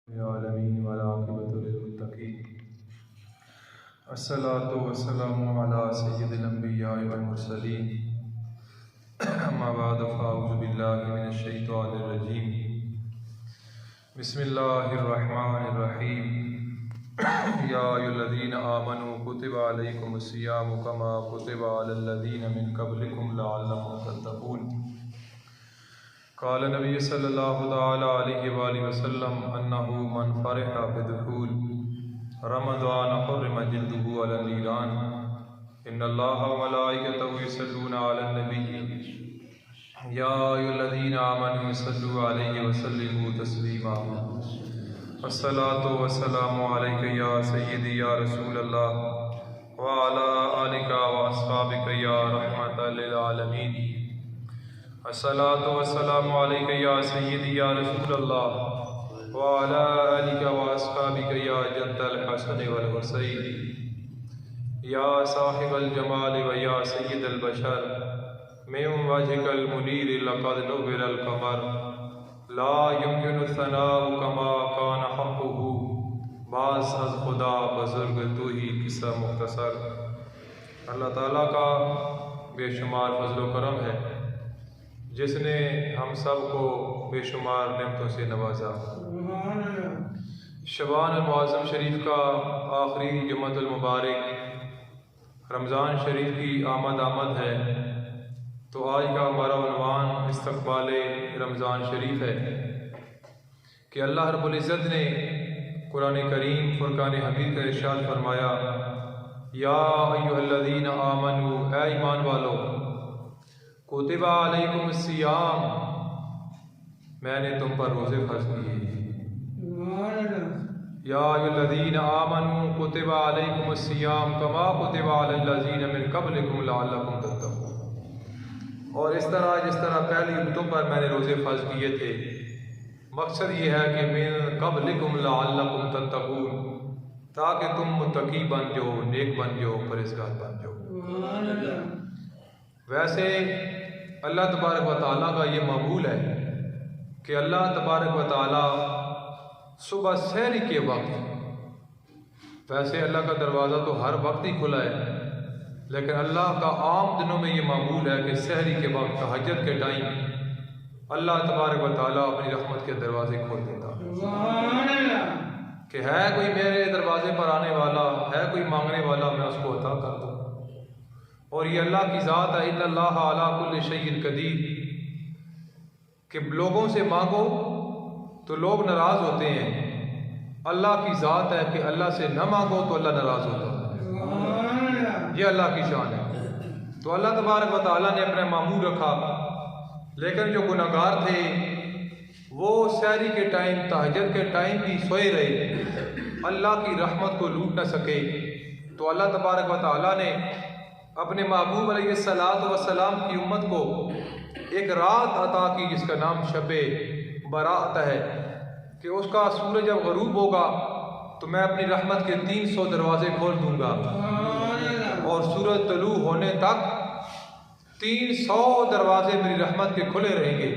आलमीन वल आक़िबतु लिल-मुत्तक़ीन। अस्सलातु वस्सलामु अला सय्यिदिल अंबिया'i वल मुरसलीन। अम्मा बअद फ़अऊज़ु बिल्लाहि मिनश शैतानिर रजीम। बिस्मिल्लाहिर रहमानिर रहीम। या अय्युहल्लज़ीना आमनू कुतिबा अलैकुमुस सियामु कमा कुतिबा अलल लज़ीना मिन क़ब्लिकुम लअल्लकुम तत्तक़ून। क़ाल नबी सल्लल्लाहु तआला अलैहि वसल्लम अन्नहु मन फ़रिहा बिदुख़ूल रमज़ान हुर्रिम जिल्दुहु अलन नीरान। इन्नल्लाहा व मलाइकतहु युसल्लूना अलन नबी या अय्युहल्लज़ीना आमनू सल्लु अलैहि व सल्लिमू तस्लीमा। अस्सलातु वस्सलामु अलैका या सय्यदी या रसूलल्लाह व अला आलिका व अस्हाबिका या रहमतल लिल आलमीन। अस्सलातु वस्सलामु अलैका या सय्यदी या रसूलल्लाह व अला आलिका व अस्हाबिका या जद्दल हसन वल हुसैन या साहिबल जमाल व या सय्यदल बशर मिन वजहिकल मुनीर लक़द नुव्विरल क़मर ला युमकिनु सनाउ कमा कान हक़्क़ुहु। बास अज़ खुदा बुज़ुर्ग तू ही किस्सा मुख्तसर। अल्लाह ताला का बेशुमार फज़्ल व करम है जिसने हम सब को बेशुमार नेमतों से नवाजा। शबान मुअज़्ज़म शरीफ का आखिरी जुमातुल मुबारक रमज़ान शरीफ की आमद है, तो आज का हमारा उन्वान इस्तक़बाले रमज़ान शरीफ है कि अल्लाह रब्बुल इज़्ज़त ने कुरान करीम फ़ुरक़ान हमीद का इरशाद फरमाया, या अय्युहल्लज़ीना आमनू, ऐ ईमान वालो, कुतिबा अलैकुमुस सियाम, मैंने तुम पर रोज़े फ़र्ज़ किए। या अय्युहल्लज़ीना आमनू कुतिबा अलैकुमुस सियाम कमा कुतिबा अलल लज़ीना मिन क़ब्लिकुम लअल्लकुम तत्तक़ून। और इस तरह जिस तरह पहली उम्मतों पर मैंने रोज़े फ़र्ज़ किए थे, मकसद ये है कि मिन क़ब्लिकुम लअल्लकुम तत्तक़ून, ताकि तुम मुत्तकी बन जाओ, नेक बन जाओ, परहेज़गार बन जाओ। वैसे अल्लाह तबारक व तआला का ये मामूल है कि अल्लाह तबारक व तआला सुबह सहरी के वक्त, वैसे अल्लाह का दरवाज़ा तो हर वक्त ही खुला है, लेकिन अल्लाह का आम दिनों में ये मामूल है कि सहरी के वक्त, तहज्जुद के टाइम अल्लाह तबारक व तआला अपनी रहमत के दरवाज़े खोल देता कि है कोई मेरे दरवाज़े पर आने वाला, है कोई मांगने वाला, मैं उसको अता कर दूँ। और ये अल्लाह की ज़ात है, इन्नल्लाह अला कुल्लि शैइन क़दीर, कि लोगों से मांगो तो लोग नाराज़ होते हैं। अल्लाह की ज़ात है कि अल्लाह से न मांगो तो अल्लाह नाराज़ होता है। ये अल्लाह की शान है। तो अल्लाह तबारक व तआला ने अपना मामूल रखा, लेकिन जो गुनाहगार थे वो सहरी के टाइम, तहज्जुद के टाइम भी सोए रहे, अल्लाह की रहमत को लूट न सके। तो अल्लाह तबारक व तआला ने अपने महबूब अलैहिस्सलातु वस्सलाम की उम्मत को एक रात अता की जिसका नाम शबे बरात है, कि उसका सूरज जब ग़रूब होगा तो मैं अपनी रहमत के 300 दरवाज़े खोल दूँगा और सूरज तलू होने तक 300 दरवाज़े मेरी रहमत के खुले रहेंगे।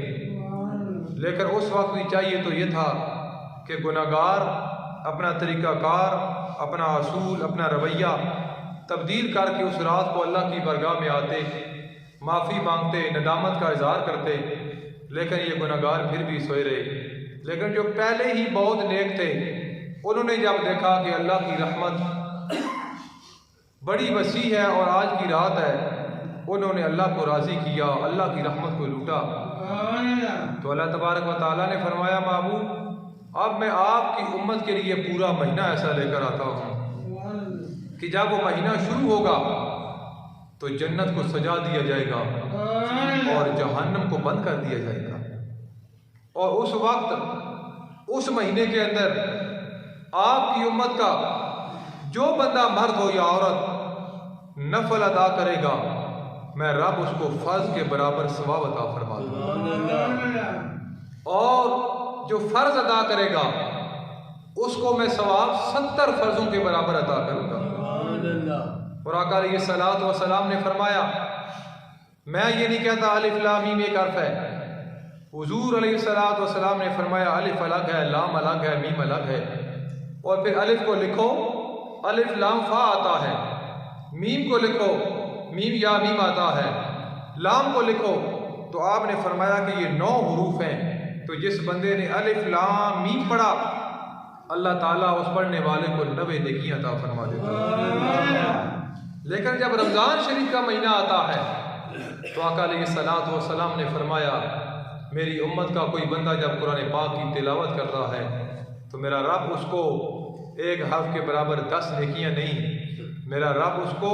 लेकिन उस वक्त भी चाहिए तो ये था कि गुनाहगार अपना तरीक़ाकार, अपना असूल, अपना रवैया तब्दील करके उस रात को अल्लाह की बरगाह में आते, माफ़ी मांगते, नदामत का इज़हार करते, लेकिन ये गुनाहगार फिर भी सोए रहे। लेकिन जो पहले ही बहुत नेक थे, उन्होंने जब देखा कि अल्लाह की रहमत बड़ी वसी है और आज की रात है, उन्होंने अल्लाह को राज़ी किया, अल्लाह की रहमत को लूटा। तो अल्लाह तबारक व तआला ने फरमाया, महबूब, अब मैं आपकी उम्मत के लिए पूरा महीना ऐसा लेकर आता हूँ कि जब वो महीना शुरू होगा तो जन्नत को सजा दिया जाएगा और जहन्नम को बंद कर दिया जाएगा। और उस वक्त, उस महीने के अंदर आपकी उम्मत का जो बंदा, मर्द हो या औरत, नफल अदा करेगा, मैं रब उसको फर्ज के बराबर सवाब अता फरमा दूंगा। और जो फर्ज अदा करेगा उसको मैं सवाब 70 फर्जों के बराबर अता करूंगा। और आका अलैहिस्सलातु वस्सलाम ने फरमाया, मैं ये नहीं कहता अलिफ लाम मीम एक हर्फ है, हुजूर अलैहिस्सलातु वस्सलाम ने फरमाया अलिफ अलग है, लाम अलग है, मीम अलग है। और फिर अलिफ को लिखो, अलिफ लाम फा आता है। मीम को लिखो, मीम या मीम आता है। लाम को लिखो तो आपने फरमाया कि ये 9 हरूफ हैं। तो जिस बंदे ने अलिफ लाम मीम पढ़ा, अल्लाह ताला उस पढ़ने वाले को 90 नेकियां अता फरमा देता है। लेकिन जब रमज़ान शरीफ का महीना आता है तो आका अलैहिस्सलातु वस्सलाम ने फरमाया मेरी उम्मत का कोई बंदा जब कुरान पाक की तिलावत करता है तो मेरा रब उसको एक हर्फ के बराबर 10 नेकियां नहीं, मेरा रब उसको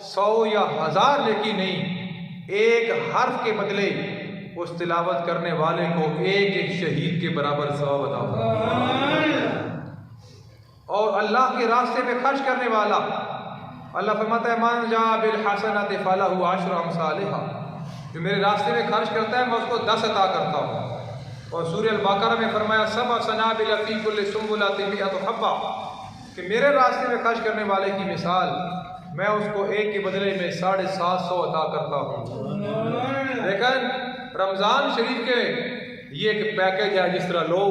100 या 1000 नेकी नहीं, एक हर्फ के बदले उस तिलावत करने वाले को एक एक शहीद के बराबर सवाब अता फरमाता। और अल्लाह के रास्ते में खर्च करने वाला, अल्लाह फरमाता है मन जा बिल हसनति फलहु अशरु अमसालिहा, जो मेरे रास्ते में खर्च करता है मैं उसको 10 अता करता हूँ। और सूरह अल-बकरा में फरमाया सबअ सनाबिल फी कुल्लि सुंबुलतिन मिअतु हब्बा, कि मेरे रास्ते में खर्च करने वाले की मिसाल मैं उसको एक के बदले में 750 अता करता हूँ। लेकिन रमज़ान शरीफ के ये एक पैकेज है, जिस तरह लोग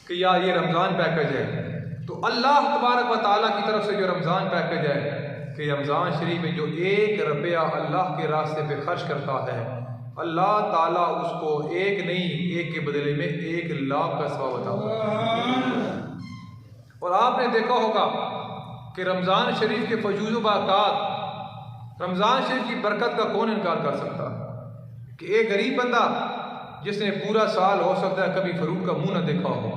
कि यार ये रमज़ान पैकेज है, तो अल्लाह तबारक व तआला की तरफ से जो रमज़ान पैकेज है कि रमज़ान शरीफ में जो 1 रुपया अल्लाह के रास्ते पे खर्च करता है, अल्लाह ताला उसको एक नहीं, एक के बदले में 1 लाख का सवाब अता करता है। और आपने देखा होगा कि रमज़ान शरीफ के फजूल व बरक़ात, रमज़ान शरीफ की बरकत का कौन इनकार कर सकता कि एक गरीब बंदा जिसने पूरा साल हो सकता है कभी फरूट का मुंह न देखा हो,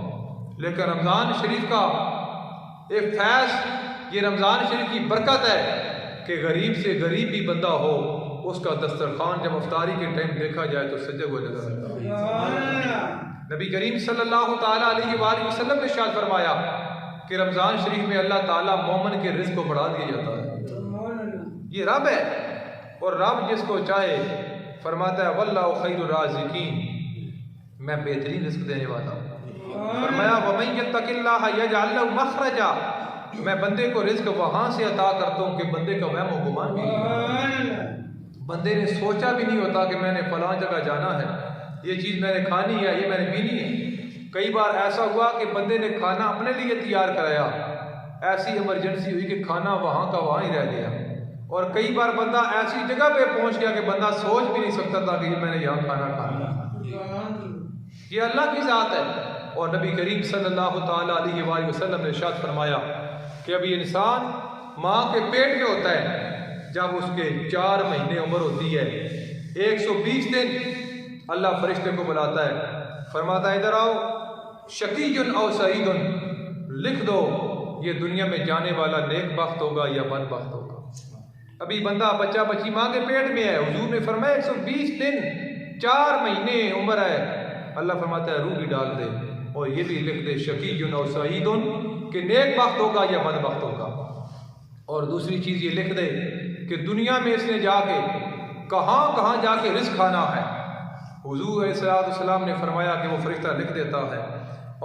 लेकिन रमज़ान शरीफ का एक फैज़, ये रमज़ान शरीफ की बरकत है कि गरीब से गरीब भी बंदा हो उसका दस्तरखान जब अफ्तारी के टाइम देखा जाए तो सजे हुए नजर आता है। नबी करीम सल्लल्लाहु ताला अलैहि वसल्लम ने इरशाद फरमाया कि रमज़ान शरीफ में अल्लाह ताला मोमिन के रिज़्क़ को बढ़ा दिया जाता है। ये रब है और रब जिसको चाहे फरमाता है वल्लाहु खैरुर राज़िकीन, मैं बेहतरीन रिज़्क़ देने वाला हूँ। फरमाया वमन यत्तकिल्लाह यजअल लहु मखरजा, मैं बंदे को रिज़्क़ वहाँ से अता करता हूँ कि बंदे का वहम व गुमान भी नहीं, बंदे ने सोचा भी नहीं होता कि मैंने फलां जगह जाना है, ये चीज़ मैंने खानी है, ये मैंने पीनी है। कई बार ऐसा हुआ कि बंदे ने खाना अपने लिए तैयार कराया, ऐसी इमरजेंसी हुई कि खाना वहाँ का वहाँ ही रह गया। और कई बार बंदा ऐसी जगह पे पहुँच गया कि बंदा सोच भी नहीं सकता था कि मैंने यहाँ खाना खाना। ये अल्लाह की ज़ात है। और नबी करीम सल्लल्लाहु ताला अलैहि वसल्लम ने इरशाद फरमाया कि अभी इंसान माँ के पेट में होता है, जब उसके 4 महीने उम्र होती है 120 दिन अल्लाह फरिश्ते को बुलाता है, फरमाता है इधर आओ, शकीयुन औ सईदुन, लिख दो ये दुनिया में जाने वाला नेक बख्त होगा या बदबख्त होगा। अभी बंदा बच्चा बच्ची माँ के पेट में है, हुजूर ने फरमाया 120 दिन 4 महीने उम्र है, अल्लाह फरमाता है रूह भी डाल दे और ये भी लिख दे शकीयुन औ सईदुन, कि नेक बख्त होगा या बदबख्त होगा। और दूसरी चीज़ ये लिख दे कि दुनिया में इसने जाके कहाँ कहाँ जाके रिज़्क़ खाना है। हुजूर अलैहिस्सलाम ने फरमाया कि वो फरिश्ता लिख देता है।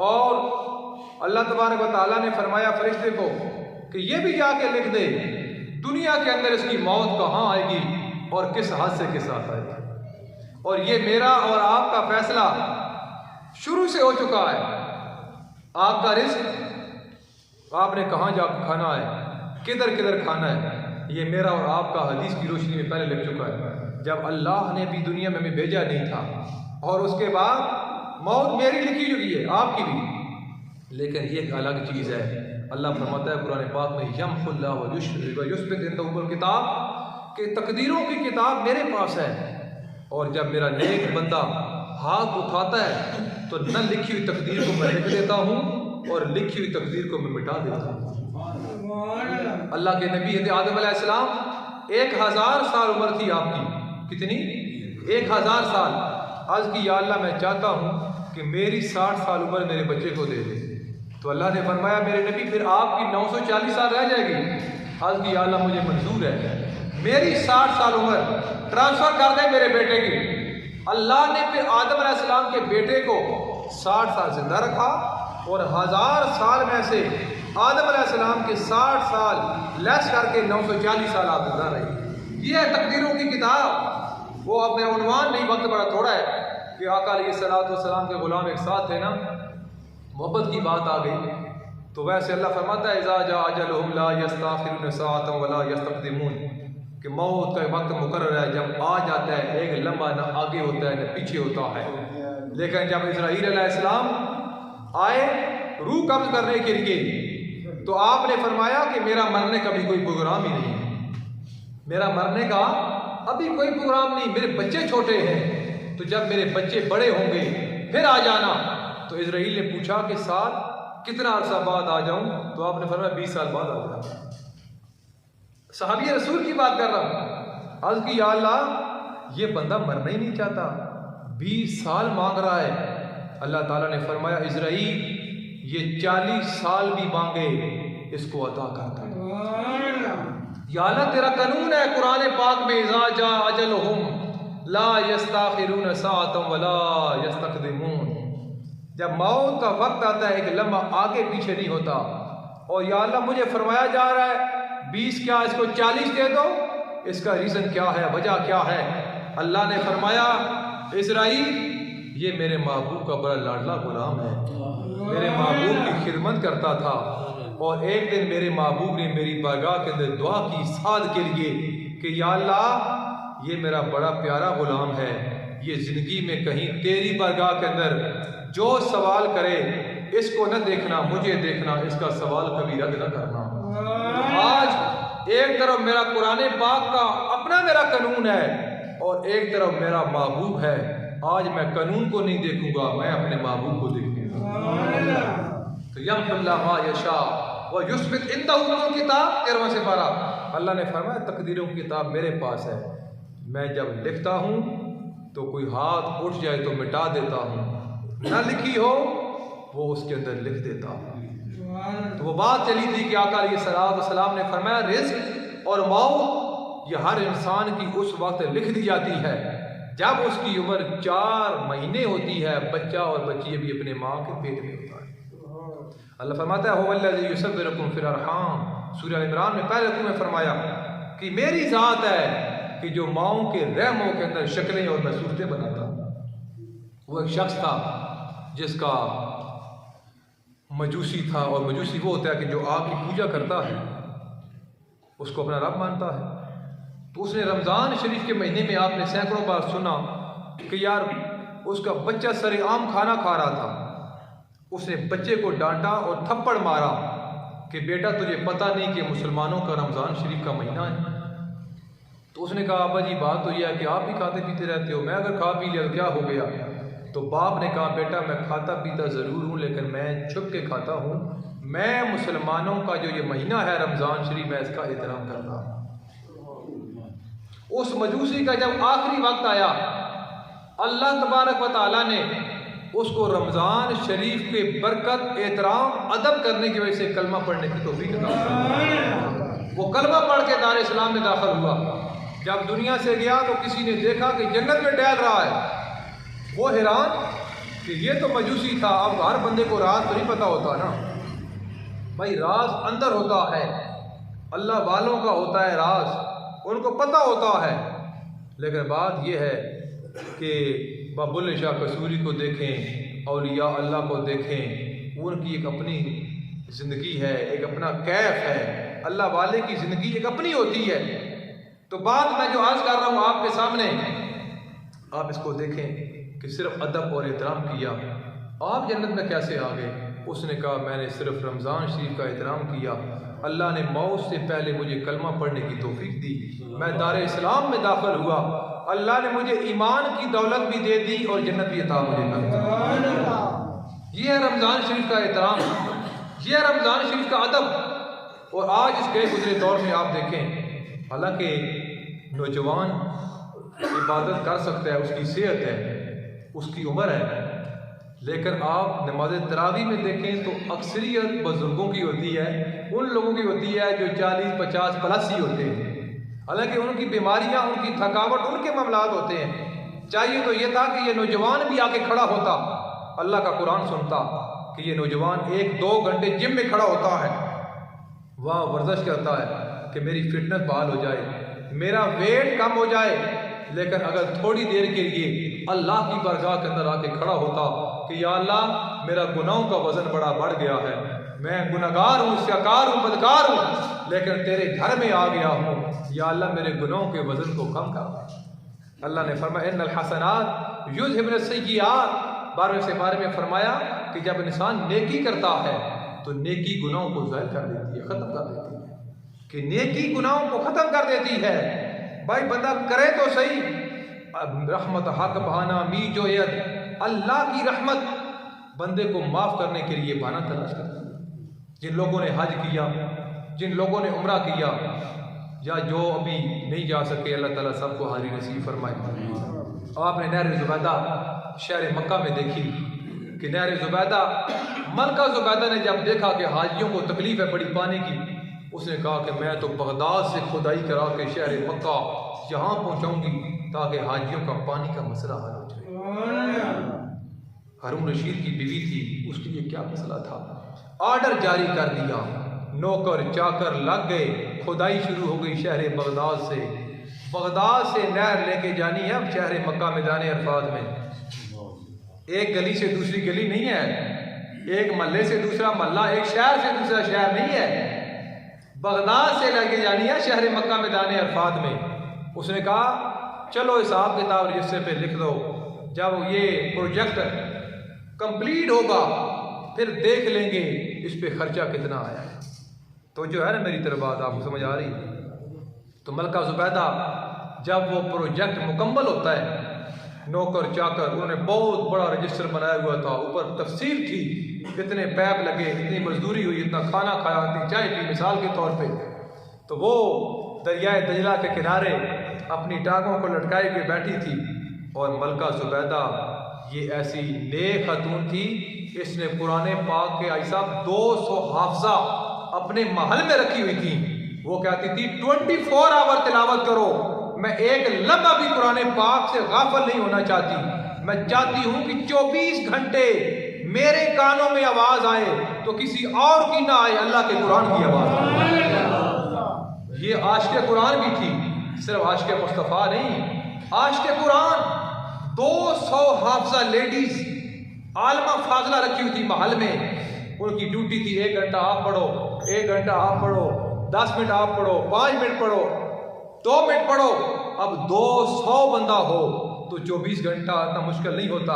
और अल्लाह तबारक व तआला ने फरमाया फरिश्ते को कि ये भी जाके लिख दे दुनिया के अंदर इसकी मौत कहाँ आएगी और किस हादसे के साथ आएगी। और ये मेरा और आपका फैसला शुरू से हो चुका है। आपका रिज़्क़ आपने कहाँ जाकर खाना है, किधर किधर खाना है, ये मेरा और आपका हदीस की रोशनी में पहले लिख चुका है। जब अल्लाह ने भी दुनिया में हमें भेजा नहीं था, और उसके बाद मौत मेरी लिखी चुकी है, आपकी भी। लेकिन ये एक अलग चीज़ है। अल्लाह फरमाता है कुरान पाक में यमहुल्लाहु व युस्बित इंदहुल किताब, कि तकदीरों की किताब मेरे पास है। और जब मेरा नेक बंदा हाथ उठाता है तो न लिखी हुई तकदीर को मैं लिख देता हूँ और लिखी हुई तकदीर को मैं मिटा देता हूँ। अल्लाह के नबी आदम अलैहिस्सलाम 1000 साल उम्र थी आपकी, कितनी 1000 साल। आज की या अल्लाह मैं चाहता हूँ कि मेरी 60 साल उम्र मेरे बच्चे को दे दे। तो अल्लाह ने फरमाया मेरे नबी फिर आपकी 940 साल रह जाएगी। आज की या अल्लाह मुझे मंजूर है, मेरी 60 साल उम्र ट्रांसफर कर दे मेरे बेटे की। अल्लाह ने फिर आदम अलैहिस्सलाम के बेटे को 60 साल जिंदा रखा और 1000 साल में से आदम अलैहिस्सलाम के 60 साल लेस करके 940 साल आप जिंदा रहे। ये है तकदीरों की किताब। वो अब मेरा उन्वान नहीं, वक्त बड़ा थोड़ा है, कि आका अलैहिस्सलाम के ग़ुलाम एक साथ थे ना, मोहब्बत की बात आ गई तो वैसे अल्लाह फरमाता है इज़ा जा अजलुहुम ला यस्ताखिरून सअतन वला यस्तक़दिमून, कि मौत का वक्त मुकर्रर है, जब आ जाता है एक लम्हा न आगे होता है न पीछे होता है। लेकिन जब इस्राईल अलैहिस्सलाम आए रूह कब्ज़ करने के लिए तो आपने फरमाया कि मेरा मरने का भी कोई प्रोग्राम ही नहीं है, मेरा मरने का अभी कोई प्रोग्राम नहीं, मेरे बच्चे छोटे हैं, तो जब मेरे बच्चे बड़े होंगे फिर आ जाना। तो इस्राईल ने पूछा कि साल कितना अरसा बाद आ जाऊं? तो आपने फरमाया 20 साल बाद आ जाऊं। सहाबी रसूल की बात कर रहा हूं। अर्ज़ की या अल्लाह, ये बंदा मरना ही नहीं चाहता, 20 साल मांग रहा है। अल्लाह ताला ने फरमाया इस्राईल ये 40 साल भी मांगे इसको अता करता है। या अल्लाह तेरा कानून है कुरान पाक में, इज़ा जा अजलुहुम ला यस्ताखिरून सअतन वला यस्तक़दिमून, जब मौत का वक्त आता है एक लम्हा आगे पीछे नहीं होता। और या अल्लाह मुझे फरमाया जा रहा है 20 क्या इसको 40 दे दो, इसका रीज़न क्या है, वजह क्या है? अल्लाह ने फरमाया इस्राईल ये मेरे महबूब का बड़ा लाडला गुलाम है, मेरे महबूब की खिदमत करता था, और एक दिन मेरे महबूब ने मेरी बारगाह के अंदर दुआ की साद के लिए कि या अल्लाह ये मेरा बड़ा प्यारा गुलाम है, ये ज़िंदगी में कहीं तेरी बारगाह के अंदर जो सवाल करे इसको न देखना, मुझे देखना, इसका सवाल कभी रद्द न करना। आज एक तरफ मेरा कुरान पाक का अपना मेरा कानून है और एक तरफ मेरा महबूब है, आज मैं कानून को नहीं देखूंगा, मैं अपने महबूब को देखूंगा। तो यमहुल्लाहु मा यशा व युस्बित इंदहुल किताब 13वां से 12 अल्लाह ने फरमाया तकदीरों की किताब मेरे पास है, मैं जब लिखता हूँ तो कोई हाथ उठ जाए तो मिटा देता हूँ, न लिखी हो वो उसके अंदर लिख देता हूँ। तो वो बात चली थी कि आका अलैहिस्सलाम ने फरमाया रिज़्क़ और मौत ये हर इंसान की उस वक्त लिख दी जाती है जब उसकी उम्र 4 महीने होती है, बच्चा और बच्ची अभी अपने माँ के पेट में होता है। अल्लाह फरमाता है हुवल्लज़ी युसव्विरुकुम फिल अरहाम, सूरह इमरान में पहले रुकू में फरमाया कि मेरी ज़ात है कि जो माओं के रहमों के अंदर शक्लें और मैं सूरतें बनाता हूँ। वो एक शख्स था जिसका मजूसी था, और मजूसी वो होता है कि जो आग की पूजा करता है, उसको अपना रब मानता है। तो उसने रमज़ान शरीफ के महीने में आपने सैकड़ों बार सुना कि यार उसका बच्चा सरेआम खाना खा रहा था, उसने बच्चे को डांटा और थप्पड़ मारा कि बेटा तुझे पता नहीं कि मुसलमानों का रमज़ान शरीफ का महीना है। तो उसने कहा अब्बा जी बात तो यह है कि आप भी खाते पीते रहते हो, मैं अगर खा पी लिया तो क्या हो गया? तो बाप ने कहा बेटा मैं खाता पीता ज़रूर हूँ लेकिन मैं छुप के खाता हूँ, मैं मुसलमानों का जो ये महीना है रमज़ान शरीफ मैं इसका एहतराम करता हूँ। उस मजूसी का जब आखिरी वक्त आया, अल्लाह तबारक व तआला ने उसको रमज़ान शरीफ के बरकत एहतराम अदब करने की वजह से कलमा पढ़ने की तौफीक अता फरमाई। वो कलमा पढ़ के दार इस्लाम में दाखिल हुआ। जब दुनिया से गया तो किसी ने देखा कि जन्नत में टहल रहा है, वो हैरान कि ये तो मजूसी था। अब हर बंदे को राज तो नहीं पता होता ना भाई, राज अंदर होता है, अल्लाह वालों का होता है राज, उनको पता होता है। लेकिन बात यह है कि बुल्ले शाह कसूरी को देखें, औलिया अल्लाह को देखें, उनकी एक अपनी ज़िंदगी है, एक अपना कैफ है। अल्लाह वाले की ज़िंदगी एक अपनी होती है। तो बात मैं जो आज कर रहा हूँ आपके सामने, आप इसको देखें कि सिर्फ अदब और एहतराम किया, आप जन्नत में कैसे आ गए? उसने कहा मैंने सिर्फ रमज़ान शरीफ का एहतराम किया, अल्लाह ने मौत से पहले मुझे कलमा पढ़ने की तौफीक दी, मैं दार इस्लाम में दाखिल हुआ, अल्लाह ने मुझे ईमान की दौलत भी दे दी और जन्नत भी अता मुझे कर दी। ये है रमज़ान शरीफ का एहतराम, ये है रमज़ान शरीफ का अदब। और आज इस गए गुजरे दौर में आप देखें, हालांकि नौजवान इबादत कर सकता है, उसकी सेहत है, उसकी उम्र है, लेकिन आप नमाज तरावी में देखें तो अक्सरियत बुजुर्गों की होती है, उन लोगों की होती है जो 40-50 प्लस ही होते हैं। हालांकि उनकी बीमारियां, उनकी थकावट, उनके मामलात होते हैं। चाहिए तो ये था कि ये नौजवान भी आके खड़ा होता, अल्लाह का कुरान सुनता कि ये नौजवान 1-2 घंटे जिम में खड़ा होता है, वहाँ वर्जिश करता है कि मेरी फिटनेस बहाल हो जाए, मेरा वेट कम हो जाए। लेकिन अगर थोड़ी देर के लिए अल्लाह की बारगाह के अंदर आके खड़ा होता कि या अल्लाह मेरा गुनाहों का वज़न बड़ा बढ़ गया है, मैं गुनहगार हूँ, स्याकार हूँ, बदकार हूँ, लेकिन तेरे घर में आ गया हूँ, या अल्लाह मेरे गुनाहों के वज़न को कम कर। अल्लाह ने फरमाया इन्नल हसनात युज़हिबुन सय्यिआत, 12वें से 12 में फरमाया कि जब इंसान नेकी करता है तो नेकी गुनाहों को ज़ाहिर कर देती है, ख़त्म कर देती है, कि नेकी गुनाहों को ख़त्म कर देती है। भाई बंदा करे तो सही, रहमत हक बहाना मी जो यद, अल्लाह की रहमत बंदे को माफ़ करने के लिए बहाना तलाश करती है। जिन लोगों ने हज किया, जिन लोगों ने उम्रा किया, या जो अभी नहीं जा सके, अल्लाह ताला सबको हाज़िर नसीब फरमाए। आपने नहर ज़ुबैदा शहर मक्का में देखी कि नहर ज़ुबैदा, मलका ज़ुबैदा ने जब देखा कि हाजियों को तकलीफ़ है बड़ी पानी की, उसने कहा कि मैं तो बगदाद से खुदाई करा के शहर मक्का यहाँ पहुँचाऊँगी ताकि हाजियों का पानी का मसला हल हो जाए। हारून रशीद की बीवी थी, उसके लिए क्या मसला था, ऑर्डर जारी कर दिया, नौकर चाकर लग गए, खुदाई शुरू हो गई शहर बगदाद से। बगदाद से नहर लेके जानी है अब शहर मक्का मैदान अरफात में। एक गली से दूसरी गली नहीं है, एक महल्ले से दूसरा महल्ला, एक शहर से दूसरा शहर नहीं है, बगदाद से लेके जानी है शहर मक्का मैदान अरफात में। उसने कहा चलो हिसाब किताब रजिस्टर पे लिख दो, जब ये प्रोजेक्ट कंप्लीट होगा फिर देख लेंगे इस पे खर्चा कितना आया है। तो जो है ना मेरी तरफ बात आपको समझ आ रही। तो मलका ज़ुबैदा जब वो प्रोजेक्ट मुकम्मल होता है, नौकर चाकर उन्होंने बहुत बड़ा रजिस्टर बनाया हुआ था, ऊपर तफसील थी, कितने पैप लगे, इतनी मजदूरी हुई, इतना खाना खाया, इतनी चाय पी, मिसाल के तौर पे। तो वो दरियाए दजला के किनारे अपनी टांगों को लटकाए हुए बैठी थी, और मलका ज़ुबैदा ये ऐसी नेक खातून थी, इसने कुरान पाक के ऐसा 200 हाफ़ज़ा अपने महल में रखी हुई थी। वो कहती थी 24 आवर तिलावत करो, मैं एक लम्हा भी कुरान पाक से गाफिल नहीं होना चाहती। मैं चाहती हूँ कि 24 घंटे मेरे कानों में आवाज आए तो किसी और की ना आए, अल्लाह के कुरान की आवाज। ये आशिक़े कुरान भी थी, सिर्फ आशिक़े मुस्तफ़ा नहीं, आशिक़े कुरान। 200 हाफ़ज़ा लेडीज आलमा फाजला रखी हुई थी महल में। उनकी ड्यूटी थी 1 घंटा आप पढ़ो, 1 घंटा आप पढ़ो, 10 मिनट आप पढ़ो, 5 मिनट पढ़ो, 2 मिनट पढ़ो। अब 200 बंदा हो तो 24 घंटा इतना मुश्किल नहीं होता,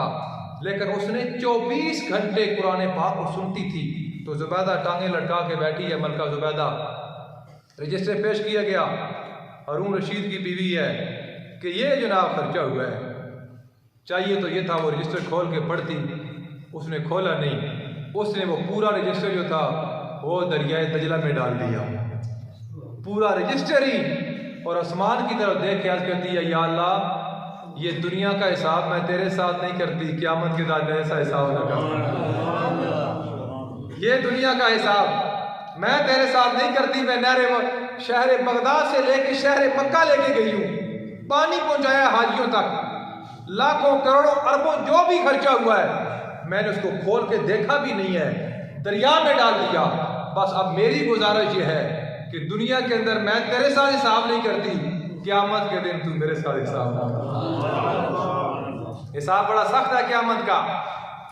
लेकिन उसने 24 घंटे कुरान पाक को सुनती थी। तो ज़ुबैदा टांगे लटका के बैठी है, मलका ज़ुबैदा। रजिस्टर पेश किया गया, हारून रशीद की बीवी है कि ये जनाब खर्चा हुआ है। चाहिए तो ये था वो रजिस्टर खोल के पढ़ती, उसने खोला नहीं, उसने वो पूरा रजिस्टर जो था वो दरियाए दजला में डाल दिया, पूरा रजिस्टर ही। और आसमान की तरफ देख के अर्ज़ करती है, या अल्लाह ये दुनिया का हिसाब मैं तेरे साथ नहीं करती, क़यामत के बाद ऐसा हिसाब ना करती। ये दुनिया का हिसाब मैं तेरे साथ नहीं करती। मैं नहर शहर बगदाद से लेके शहर मक्का लेके गई हूँ, पानी पहुँचाया हाजियों तक, लाखों करोड़ों अरबों जो भी खर्चा हुआ है मैंने उसको खोल के देखा भी नहीं है, दरिया में डाल दिया। बस अब मेरी गुजारिश ये है कि दुनिया के अंदर मैं तेरे साथ हिसाब नहीं करती, क़यामत के दिन तू मेरे साथ हिसाब ना कर। हिसाब बड़ा सख्त है क़यामत का।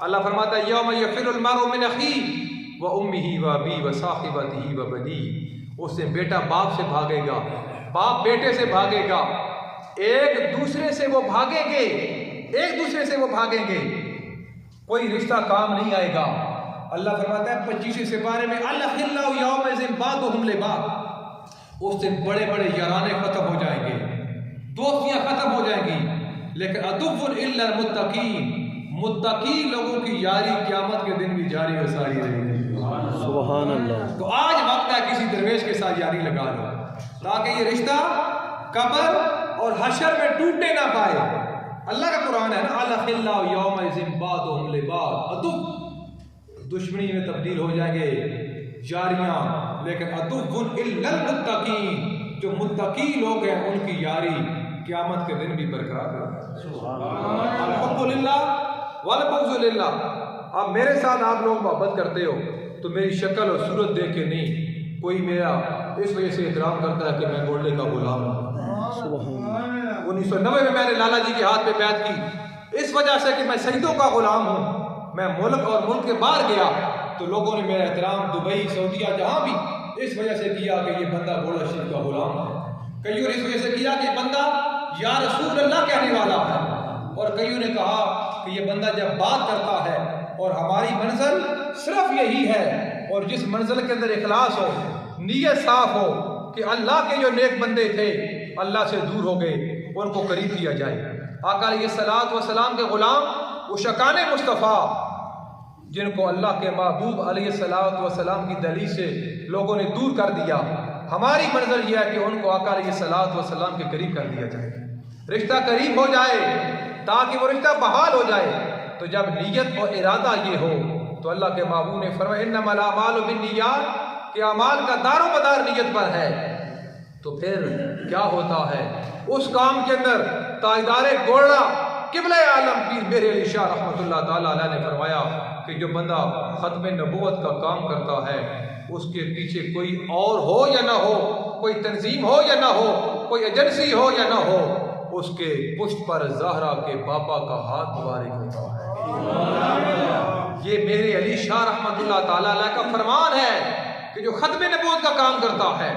अल्लाह फरमाता है यौम यफ़िरुल मरउ मिन अख़ीही व उम्मिही व अबीही व साहिबतिही व बनीही। उससे बेटा बाप से भागेगा, बाप बेटे से भागेगा, एक दूसरे से वो भागेंगे, एक दूसरे से वो भागेंगे, कोई रिश्ता काम नहीं आएगा। अल्लाह फरमाता है 25 सिपारे में अल-अख़िल्लाउ यौमइज़िन बादुहुम लिबाद। उस दिन बड़े बड़े याराने खत्म हो जाएंगे, दोस्तियां खत्म हो जाएंगी, लेकिन अदुव्वुन इल्ला मुत्तक़ीन, मुत्तकी लोगों की यारी क़यामत के दिन भी जारी व सारी रहेगी। सुभान अल्लाह। तो आज वक्त है किसी दरवेश के साथ यारी लगा लो, ताकि ये रिश्ता कब्र और हशर में टूटने ना पाए। अल्लाह का कुरान है ना, अल-अख़िल्लाउ यौमइज़िन बादुहुम लिबाद। अदुव्व दुश्मनी में तब्दील हो जाएंगे यारियां, लेकिन अदुव्वुन इल्लल मुत्तकीन, जो मुत्तकी लोग हैं उनकी यारी क़यामत के दिन भी बरकरार है। अल-हुब्बु लिल्लाह वल बुग़्ज़ु लिल्लाह। अब मेरे साथ आप लोग मोहब्बत करते हो तो मेरी शक्ल और सूरत देख के नहीं, कोई मेरा इस वजह से एहतराम करता है कि मैं गोल्डे का गुलाम हूँ। 1990 में मैंने लाला जी के हाथ पे बैत की, इस वजह से कि मैं सईदों का गुलाम हूँ। मैं मुल्क और मुल्क के बाहर गया तो लोगों ने मेरा एहतराम दुबई, सऊदीया, जहाँ भी इस वजह से किया कि ये बंदा बोला शरीफ का गुलाम है। कईयों ने इस वजह से किया कि बंदा या रसूल अल्लाह कहने वाला है, और कईयों ने कहा कि ये बंदा जब बात करता है और हमारी मंजिल सिर्फ यही है, और जिस मंजिल के अंदर इखलास हो, नीयत साफ हो कि अल्लाह के जो नेक बंदे थे अल्लाह से दूर हो गए, उनको करीब किया जाए। आका अलैहिस्सलातु वस्सलाम के गुलाम उशकाने मुस्तफ़ा, जिनको अल्लाह के महबूब अलैहिस्सलातु वस्सलाम की दलील से लोगों ने दूर कर दिया, हमारी मंजिल यह है कि उनको आका अलैहिस्सलातु वस्सलाम के करीब कर दिया जाए, रिश्ता करीब हो जाए, ताकि वो रिश्ता बहाल हो जाए। तो जब नीयत और इरादा ये हो तो अल्लाह के महबूब ने फरमाया इन्नमल अमालु बिन्नियात, कि अमाल का दारोमदार नीयत पर है। तो फिर क्या होता है उस काम के अंदर? ताजदारे गोड़ा क़िबले आलम पीर मेरे अली शाह रहमतुल्लाह ताला अलैह ने फरमाया कि जो बंदा ख़त्म नबूवत का काम करता है, उसके पीछे कोई और हो या ना हो, कोई तंजीम हो या ना हो, कोई एजेंसी हो या ना हो, उसके पुष्ट पर ज़हरा के बाबा का हाथ मुबारक होता है। ये मेरे अली शाह रहमतुल्लाह ताला अलैह का फरमान है कि जो ख़त्म नबूवत का काम करता है,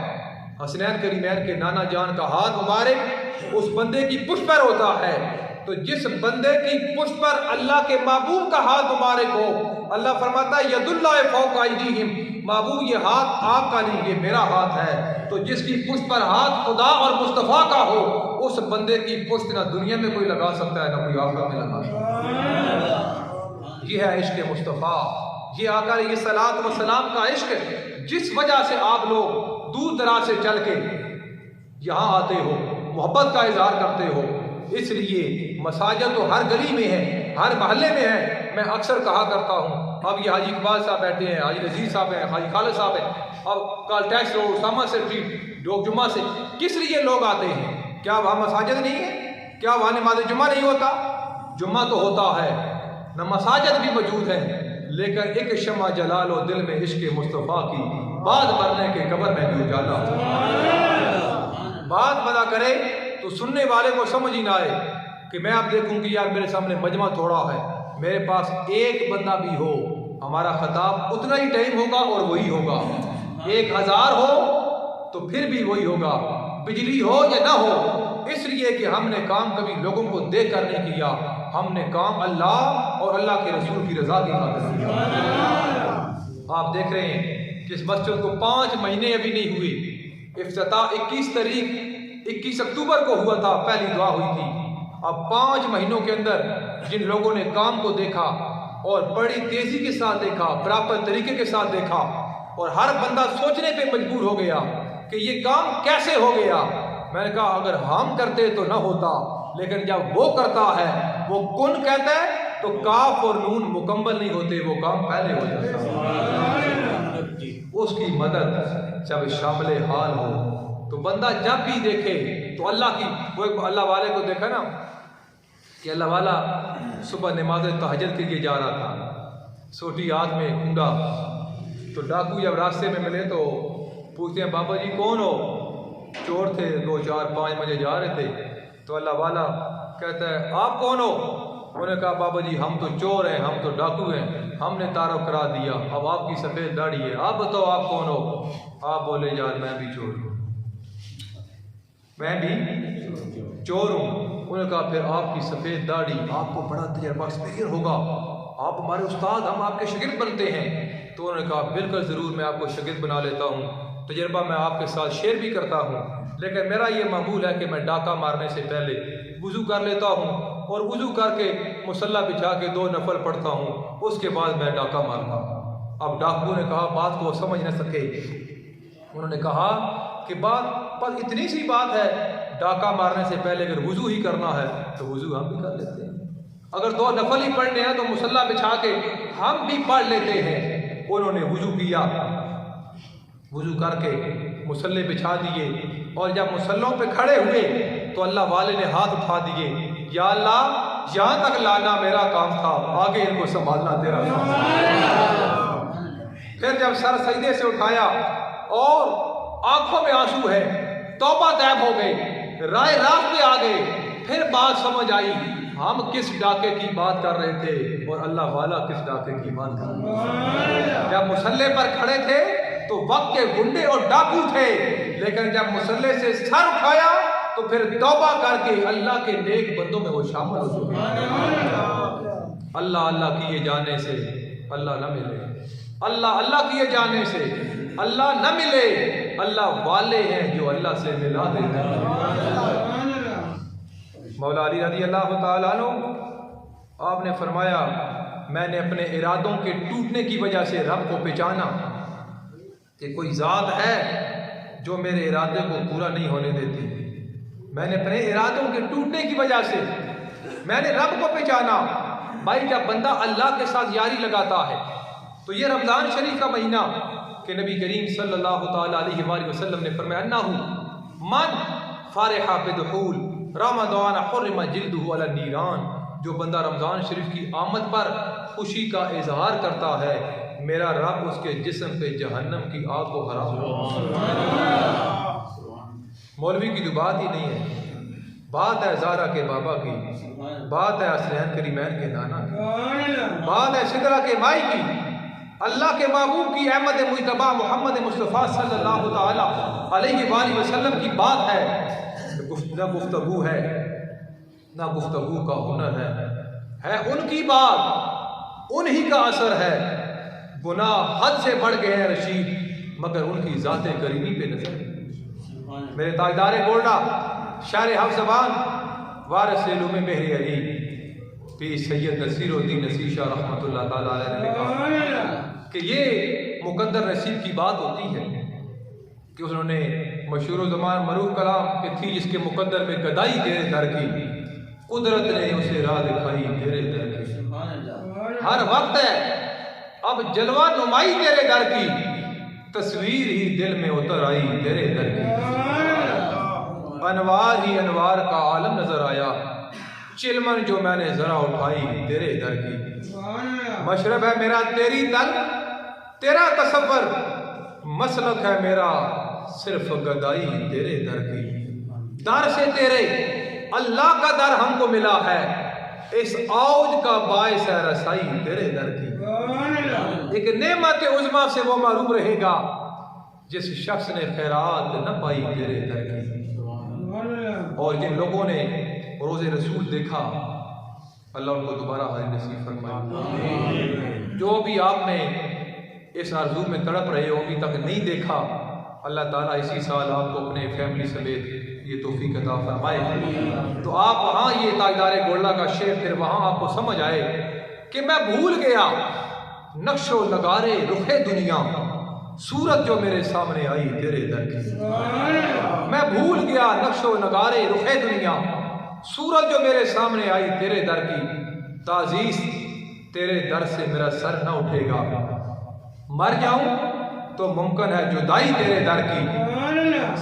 हसनैन करीमैन के नाना जान का हाथ मुबारक उस बंदे की पुष्ट पर होता है। तो जिस बंदे की पुष्ट पर अल्लाह के महबूब का हाथ मुबारक हो, अल्लाह फरमाता है यदुल्लाहि फौका अयदीहिम, महबूब ये हाथ आपका नहीं, ये मेरा हाथ है। तो जिसकी पुष्ट पर हाथ खुदा और मुस्तफ़ा का हो, उस बंदे की पुष्ट ना दुनिया में कोई लगा सकता है, ना कोई आखिरत में लगा सकता है। ये है इश्क मुस्तफ़ा, ये आका अलैहिस्सलातु वस्सलाम का इश्क, जिस वजह से आप लोग दूर दराज से चल के यहाँ आते हो, मोहब्बत का इजहार करते हो। इसलिए मसाजिद तो हर गली में है, हर मोहल्ले में है। मैं अक्सर कहा करता हूँ, अब ये हाजी इकबाल साहब बैठे हैं, हाजी नज़ीर साहब हैं, हाजी खालिद साहब हैं, अब कल टैक्स रोड, उसामा से स्ट्रीट, डोक जुम्मा से, किस लिए लोग आते हैं? क्या वहाँ मसाजिद नहीं है? क्या वहाँ नमाज जुम्मा नहीं होता? जुम्मा तो होता है, न मसाजिद भी मौजूद है, लेकिन एक शम्मा जलालो दिल में इश्क मुस्तफ़ा की, बाद मरने के कब्र में भी उजाला हो। बात बता करे तो सुनने वाले को समझ ही ना आए कि मैं अब देखूं कि यार मेरे सामने मजमा थोड़ा है, मेरे पास एक बंदा भी हो, हमारा खिताब उतना ही टाइम होगा और वही होगा। 1000 हो तो फिर भी वही होगा, बिजली हो या ना हो। इसलिए कि हमने काम कभी लोगों को देख कर नहीं किया, हमने काम अल्लाह और अल्लाह के रसूल की रजा की खातिर किया। आप देख रहे हैं कि इस मस्जिद को 5 महीने अभी नहीं हुए, इफ्तिताह 21 अक्टूबर को हुआ था, पहली दुआ हुई थी। अब 5 महीनों के अंदर जिन लोगों ने काम को देखा और बड़ी तेजी के साथ देखा, प्रॉपर तरीके के साथ देखा, और हर बंदा सोचने पे मजबूर हो गया कि ये काम कैसे हो गया। मैंने कहा अगर हम करते तो ना होता, लेकिन जब वो करता है, वो कुन कहता है तो काफ और नून मुकम्मल नहीं होते, वो काम पहले हो जाता। उसकी मदद जब शामिल हाल हो तो बंदा जब भी देखे तो अल्लाह की, वो एक अल्लाह वाले को देखा ना कि अल्लाह वाला सुबह नमाज तहज्जुद के लिए जा रहा था, सोटी हाथ में खूंगा, तो डाकू जब रास्ते में मिले तो पूछते हैं बाबा जी कौन हो? चोर थे, 2, 4, 5 बजे जा रहे थे। तो अल्लाह वाला कहता है आप कौन हो? उन्होंने कहा बाबा जी हम तो चोर हैं, हम तो डाकू हैं, हमने तारुफ करा दिया, अब आपकी सफ़ेद दाढ़ी है, आप बताओ आप कौन हो? आप बोले यार मैं भी चोर हूँ, मैं भी चोर हूँ। उन्होंने कहा फिर आपकी सफ़ेद दाढ़ी, आपको बड़ा तजर्बा एक्सपीरियंस होगा, आप हमारे उस्ताद, हम आपके शागिर्द बनते हैं। तो उन्होंने कहा बिल्कुल ज़रूर, मैं आपको शागिर्द बना लेता हूँ, तजर्बा मैं आपके साथ शेयर भी करता हूँ, लेकिन मेरा ये मामूल है कि मैं डाका मारने से पहले वुज़ू कर लेता हूँ और वुज़ू करके मुसल्ला बिछा के 2 नफल पढ़ता हूँ, उसके बाद मैं डाका मारता हूँ। अब डाकू ने कहा बात को समझ न सके, उन्होंने कहा कि बात पर इतनी सी बात है, डाका मारने से पहले अगर वुज़ू ही करना है तो वुज़ू हम भी कर लेते हैं, अगर 2 नफल ही पढ़ने हैं तो मुसल्ला बिछा के हम भी पढ़ लेते हैं। उन्होंने वुज़ू किया, वुज़ू करके मुसल्ले बिछा दिए, और जब मुसल्लों पे खड़े हुए तो अल्लाह वाले ने हाथ उठा दिए, या अल्लाह यहाँ तक लाना मेरा काम था, आगे इनको संभालना तेरा काम था। फिर जब सर सजदे से उठाया और आंखों में आंसू है, तौबा तैब हो गए, राय रात पे आ गए, फिर बात समझ आई हम किस डाके की बात कर रहे थे और अल्लाह वाला किस डाके की बात कर रहे थे। जब मुसल्ले पर खड़े थे तो वक्त के गुंडे और डाकू थे, लेकिन जब मुसल्ले से सर उठाया तो फिर तौबा करके अल्लाह के नेक बंदों में वो शामिल हो चुके। अल्लाह अल्लाह किए जाने से अल्लाह न मिले, अल्लाह अल्लाह किए जाने से अल्लाह न मिले। अल्लाह वाले हैं जो अल्लाह से मिला देते हैं। मौला अली रज़ी अल्लाह तआला अन्हु, आपने फरमाया मैंने अपने इरादों के टूटने की वजह से रब को पहचाना कि कोई ज़ात है जो मेरे इरादे को पूरा नहीं होने देती। मैंने अपने इरादों के टूटने की वजह से मैंने रब को पहचाना। भाई जब बंदा अल्लाह के साथ यारी लगाता है तो ये रमज़ान शरीफ का महीना कि नबी करीम सल्लल्लाहु तआला अलैहि वसल्लम ने फरमाया अन्नहु मन फारिहा बिदुहूल रमज़ान हुर्रिमा जिल्दुहु अला नीरान, जो बंदा रमज़ान शरीफ की आमद पर खुशी का इजहार करता है मेरा रब उसके जिस्म पे जहन्नम की आग को हराम करता। मौलवी की तो बात ही नहीं है, बात है ज़ारा के बाबा की, बात है असलहन करीमैन के नाना की, बात है सिदरा के माई की, अल्लाह के महबूब की, अहमद मुज्तबा मोहम्मद मुस्तफ़ा सल्लल्लाहु तआला अलैहि वसल्लम की बात है। ना गुफ्तगू है ना गुफ्तगू का हुनर है उनकी बात, उन्हीं का असर है। गुनाह हद से बढ़ गए हैं रशीद, मगर उनकी ज़ाते करीमी पे नजर। मेरे ताजदार गोल्डा शायर हफ़ ज़बान वारिस इल्म मेहर अली पीर सैयद नसीरुद्दीन नसीर शाह रहमतुल्लाह तआला अलैह ने लिखा कि ये मुकद्दर नसीब की बात होती है कि उन्होंने मशहूर ज़मान मरूफ कलाम के थी जिसके मुकद्दर में गदाई तेरे दर की, कुदरत ने उसे राह दिखाई तेरे दर की। हर वक्त है अब जलवा नुमाई तेरे दर की, तस्वीर ही दिल में उतर आई तेरे दर की। अनवार ही अनवार का आलम नजर आया, चिलमन जो मैंने जरा उठाई तेरे दर की। मशरब है मेरा तेरी तल तेरा तसव्वुर, मसलक है मेरा सिर्फ गदाई तेरे दर की। दर से तेरे अल्लाह का दर हमको मिला है, इस औज का बायस है रसाई तेरे दर की। एक नेमत उज़्मा से वो महरूम रहेगा जिस शख्स ने खैरात न पाई तेरे दर की। और जिन लोगों ने रोज़े रसूल देखा अल्लाह उनको दोबारा हाज़िर नसीब फरमाए। जो भी आपने इस आरज़ू में तड़प रहे हो अभी तक नहीं देखा, अल्लाह ताला इसी साल आपको अपने फैमिली समेत ये तौफीक अता फरमाए। तो आप वहाँ ये ताजदार गोल्डा का शेर फिर वहाँ आपको समझ आए कि मैं भूल गया नक्शो लगारे रुखे दुनिया, सूरत जो मेरे सामने आई तेरे दर की। मैं भूल गया नक्शो लगारे रुखे दुनिया, सूरत जो मेरे सामने आई तेरे दर की। ताजीज़ तेरे दर से मेरा सर न उठेगा, मर जाऊं तो मुमकिन है जुदाई तेरे दर की।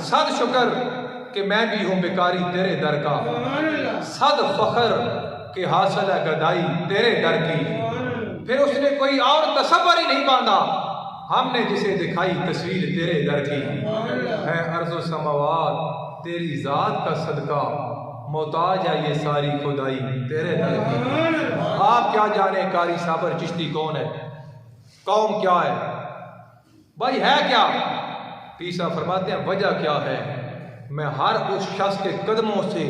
सद शुक्र कि मैं भी हूँ बेकारी तेरे दर का, सद फख्र कि हासिल है गदाई तेरे दर की। फिर उसने कोई और तसव्वुर ही नहीं बांधा, हमने जिसे दिखाई तस्वीर तेरे दर की। है अर्ज़ समावात तेरी ज़ात का सदका, मोहताज है ये सारी खुदाई तेरे दर की। आप क्या जाने कारी साबर चिश्ती कौन है, कौम क्या है, भाई है क्या। पीसा फरमाते हैं वजह क्या है, मैं हर उस शख्स के कदमों से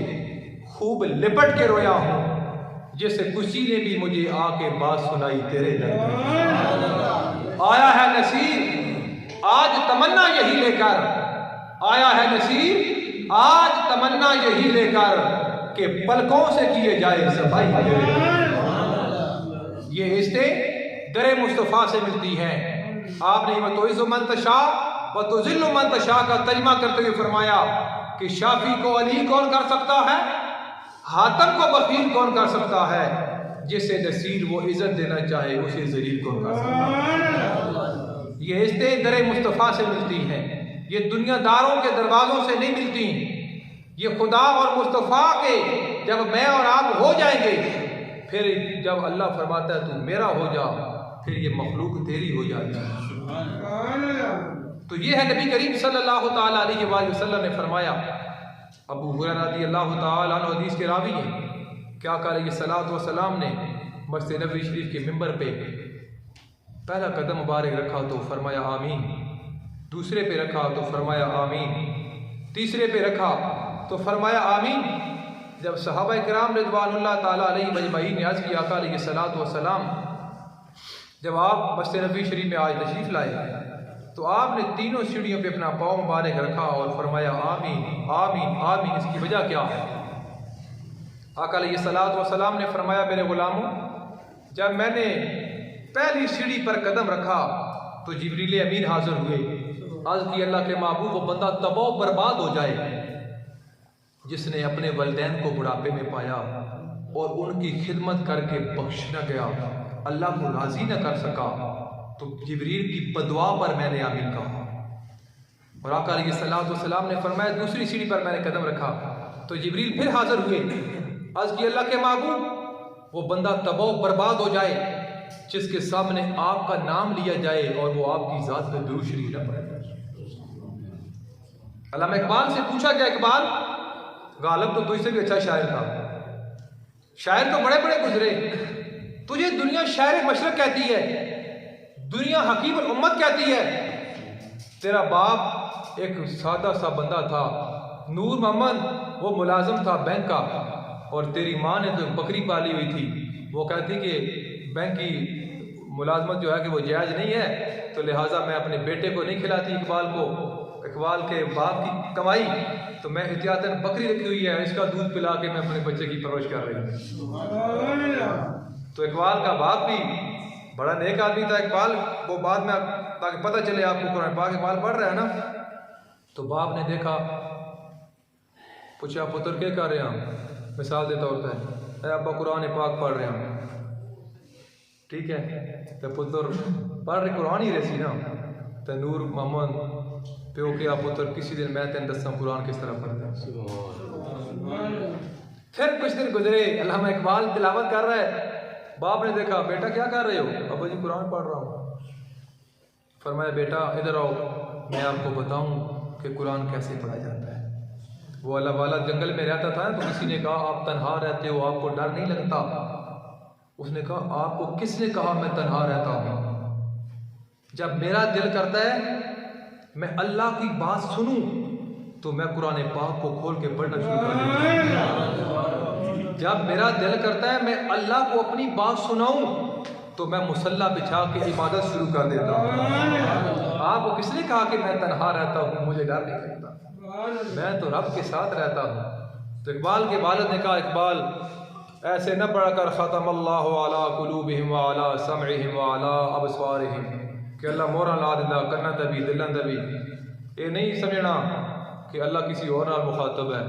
खूब लिपट के रोया हूँ जैसे किसी ने भी मुझे आके बात सुनाई तेरे दर की। आया है नसीर आज तमन्ना यही लेकर, आया है नसीर आज तमन्ना यही लेकर कि पलकों से किए जाए सफाई तेरे। ये रिश्ते दरे मुस्तफ़ा से मिलती हैं। आपने वतुइज़्ज़ु मन तशा वतुज़िल्लु मन तशा का तर्जुमा करते हुए फरमाया कि शाफी को अली कौन कर सकता है, हातम को बखील कौन कर सकता है, जिसे नसीर वो इज्जत देना चाहे उसे जलील कौन कर सकता है। ये रिश्ते दरे मुस्तफ़ा से मिलती हैं, ये दुनियादारों के दरवाज़ों से नहीं मिलती। ये खुदा और मुस्तफ़ा के जब मैं और आप हो जाएंगे, फिर जब अल्लाह फरमाता है तू मेरा हो जा, फिर ये मखलूक तेरी हो जाती है। तो ये है नबी करीम सल्लल्लाहु तआला अलैहि वसल्लम ने फरमाया। अबू हुरैरा रज़ियल्लाहु तआला अन्हु हदीस के रावी हैं क्या अलैहिस्सलातु वस्सलाम ने मस्जिद नबवी शरीफ के मिंबर पे पहला कदम मुबारक रखा तो फरमाया आमीन, दूसरे पे रखा तो फरमाया आमीन, तीसरे पे रखा तो फरमाया आमीन। जब सहाबा किराम रिज़वानुल्लाह ताला अलैहिम अजमईन ने अर्ज़ किया अलैहिस्सलातु वस्सलाम, जब आप मस्जिद नबवी शरीफ में आज तशरीफ़ लाए तो आपने तीनों सीढ़ियों पे अपना पाँव मुबारक रखा और फरमाया आमीन आमीन आमीन। इसकी वजह क्या है? आका अलैहिस्सलातु वस्सलाम ने फरमाया, मेरे गुलामों, जब मैंने पहली सीढ़ी पर कदम रखा तो जिब्रील अमीन हाजिर हुए। अर्ज़ की अल्लाह के महबूब, वो बंदा तबाह बर्बाद हो जाए जिसने अपने वलदैन को बुढ़ापे में पाया और उनकी खिदमत करके बख्श न गया, अल्लाह को राज़ी न कर सका, तो जिब्रील की बदुआ पर मैंने आमीन कहा। और आका अलैहिस्सलातु वस्सलाम ने फरमाया, दूसरी सीढ़ी पर मैंने कदम रखा तो जिब्रील फिर हाजिर हुए। अर्ज़ की अल्लाह के महबूब, वो बंदा तबाह बर्बाद हो जाए जिसके सामने आपका नाम लिया जाए और वो आपकी ज़ात पे दुरूद शरीफ न पढ़े। अल्लामा इकबाल से पूछा गया, इकबाल गालिब तो तुझसे भी अच्छा शायर था, शायर तो बड़े बड़े गुजरे, तुझे दुनिया शायर मशरक कहती है, दुनिया हकीम उम्मत कहती है। तेरा बाप एक सादा सा बंदा था, नूर मोहम्मद वो मुलाजिम था बैंक का, और तेरी माँ ने तो बकरी पाली हुई थी। वो कहती कि बैंक की मुलाजमत जो है कि वो जायज़ नहीं है, तो लिहाजा मैं अपने बेटे को नहीं खिलाती इकबाल को, इकबाल के बाप की कमाई, तो मैं एहतियातन बकरी रखी हुई है, इसका दूध पिला के मैं अपने बच्चे की परवरिश कर रही हूँ। तो इकबाल का बाप भी बड़ा नेक आदमी था। इकबाल वो बाद में, ताकि पता चले आपको कुरान पाक इकबाल पढ़ रहा है ना, तो बाप ने देखा, पूछा पुत्र क्या कर रहे हैं? मिसाल के तौर पर अब्बा कुरान पाक पढ़ रहे हैं, ठीक है, तो पुत्र पढ़ रहे कुरान ही रही ना, तो नूर मोहम्मद प्यो के पुत्र किसी दिन मैं तेन दसा कुरान किस तरह पढ़ता। फिर कुछ दिन गुजरे, अल्लामा इकबाल तिलावत कर रहा है, बाप ने देखा, बेटा क्या कर रहे हो? अब्बा जी कुरान पढ़ रहा हूँ। फरमाया, बेटा इधर आओ, मैं आपको बताऊं कि कुरान कैसे पढ़ा जाता है। वो अल्लाह वाला जंगल में रहता था, तो किसी ने कहा आप तन्हा रहते हो, आपको डर नहीं लगता? उसने कहा, आपको किसने कहा मैं तन्हा रहता हूँ? जब मेरा दिल करता है मैं अल्लाह की बात सुनूं तो मैं कुरान पाक को खोल के पढ़ना शुरू कर देता हूं। जब मेरा दिल करता है मैं अल्लाह को अपनी बात सुनाऊं तो मैं मुसल्ला बिछा के इबादत शुरू कर देता हूं। आपको किसने कहा कि मैं तन्हा रहता हूं, मुझे डर नहीं लगता, मैं तो रब के साथ रहता हूं। तो इकबाल के वालिद ने कहा, इकबाल ऐसे न पढ़ कर ख़तमल्लाहु अला कुलूबिहिम व अला समइहिम व अला अबसारिहिम, कि अल्लाह मोहरा ला दिंदा कन्ना दबी दिलन दबी। ये नहीं समझना कि अल्लाह किसी और नाल मुखातब है।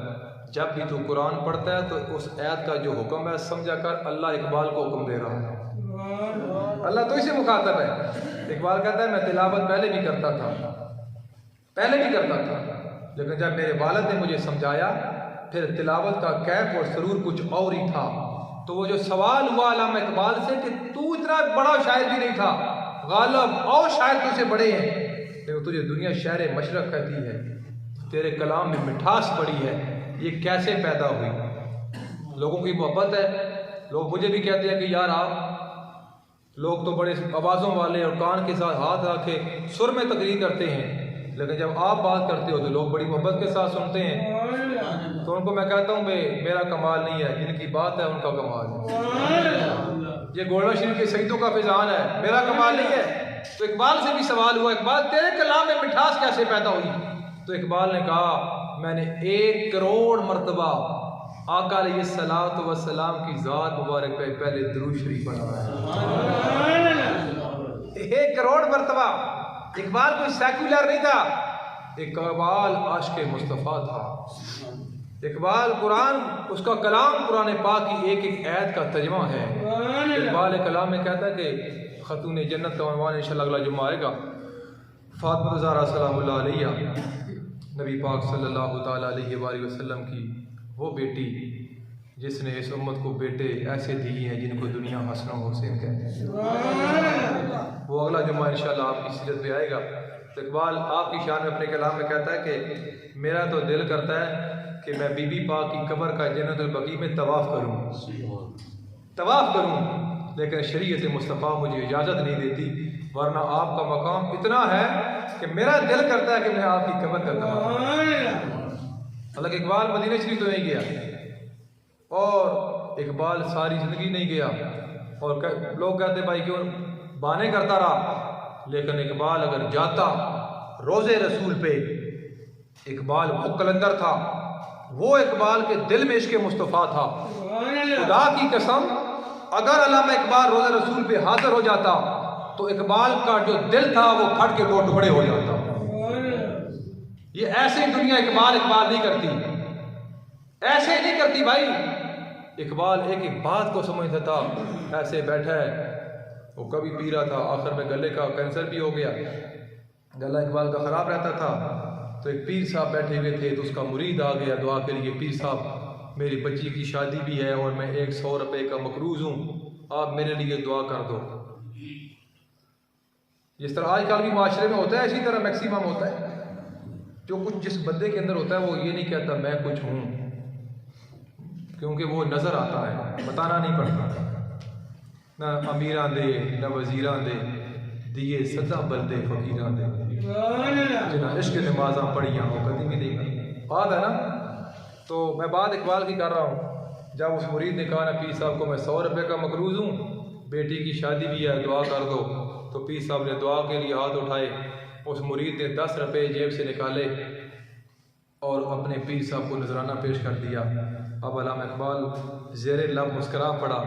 जब भी तू कुरान पढ़ता है तो उस आयत का जो हुक्म है समझा कर अल्लाह इकबाल को हुक्म दे रहा है, अल्लाह तो इसे मुखातब है। इकबाल कहता है मैं तिलावत पहले भी करता था, लेकिन जब मेरे वालिद ने मुझे समझाया फिर तिलावत का कैफ और सरूर कुछ और ही था। तो वो जो सवाल हुआ अल्लामा इकबाल से कि तू इतना बड़ा शायर भी नहीं था, गालिब और शायर तुझसे बड़े हैं, लेकिन तुझे दुनिया शायर मशरक कहती है, तेरे कलाम में मिठास बड़ी है, ये कैसे पैदा हुई? लोगों की मोहब्बत है। लोग मुझे भी कहते हैं कि यार आप लोग तो बड़े आवाज़ों वाले और कान के साथ हाथ रखे सुर में तकरीर करते हैं, लेकिन जब आप बात करते हो तो लोग बड़ी मोहब्बत के साथ सुनते हैं। तो उनको मैं कहता हूँ भाई मेरा कमाल नहीं है, जिनकी बात है उनका कमाल है। ये गोलवा शरीफ के शहीदों का फैजान है, मेरा कमाल नहीं है। तो इकबाल से भी सवाल हुआ, इकबाल तेरे कलाम में मिठास कैसे पैदा हुई? तो इकबाल ने कहा मैंने 1 करोड़ मरतबा आका अलैहिस्सलातु वस्सलाम की ज़ात मुबारक पे पहले दुरूद शरीफ पढ़ा है। 1 करोड़ मरतबा। इकबाल कोई सेक्युलर नहीं था, इकबाल आशिक़ मुस्तफ़ा था। इकबाल कुरान, उसका कलाम कुरान पाक की एक एक आयत का तर्जुमा है। इकबाल कलाम में कहता है कि खतून जन्नत का उन्वान इंशाअल्लाह अगला जुम्मा आएगा, फातिमा ज़हरा सलामुल्लाह अलैहा, नबी पाक सल्लल्लाहु ताला अलैहि वसल्लम की वो बेटी जिसने इस उम्मत को बेटे ऐसे दिए हैं जिनको दुनिया हसन हुसैन कहते हैं। वो अगला जुम्मा इंशाअल्लाह आपकी सीरत पे आएगा। तो इकबाल आपकी शान में अपने कलाम में कहता है कि मेरा तो दिल करता है कि मैं बीबी पाक की कब्र का जन्नतुल बकी में तवाफ़ करूँ, लेकिन शरीयत मुस्तफ़ा मुझे इजाज़त नहीं देती, वरना आपका मकाम इतना है कि मेरा दिल करता है कि मैं आपकी कब्र का तवाफ़। हालांकि इकबाल मदीना शरीफ तो नहीं गया और इकबाल सारी ज़िंदगी नहीं गया, और लोग कहते भाई क्यों बहाने करता रहा, लेकिन इकबाल अगर जाता रोज़े रसूल पे, इकबाल वो कलंदर था, वो इकबाल के दिल में इश्क़ मुस्तफ़ा था। खुदा की कसम अगर अल्लामा इकबाल रोज़े रसूल पे हाजिर हो जाता तो इकबाल का जो दिल था वो फट के दो टुकड़े हो जाता। ये ऐसे दुनिया इकबाल नहीं करती, ऐसे नहीं करती भाई। इकबाल एक एक बात को समझता था, ऐसे बैठा है, वो कभी पी रहा था, आखिर में गले का कैंसर भी हो गया, गला इकबाल का ख़राब रहता था। तो एक पीर साहब बैठे हुए थे, तो उसका मुरीद आ गया दुआ के लिए, पीर साहब मेरी बच्ची की शादी भी है और मैं 100 रुपये का मकरूज़ हूँ, आप मेरे लिए दुआ कर दो। जिस तरह आजकल भी माशरे में होता है, इसी तरह मैक्सिमम होता है। जो कुछ जिस बंदे के अंदर होता है वो ये नहीं कहता मैं कुछ हूँ, क्योंकि वो नज़र आता है, बताना नहीं पड़ता। न अमीरां दे न वजीरां दे दिए सदा बलदे फकीरां दे, जिन्हें इश्क नमाज़ां पढ़ियाँ वो कभी भी नहीं। बात है ना। तो मैं बात इकबाल की कर रहा हूँ, जब उस मुरीद ने कहा ना पीर साहब को मैं 100 रुपये का मकरूज़ हूँ, बेटी की शादी भी है, दुआ कर दो, तो पीर साहब ने दुआ के लिए हाथ उठाए। उस मुरीद ने 10 रुपये जेब से निकाले और अपने पीर साहब को नजराना पेश कर दिया। अब अल्लामा इकबाल ज़ेरे लब मुस्करा पड़ा।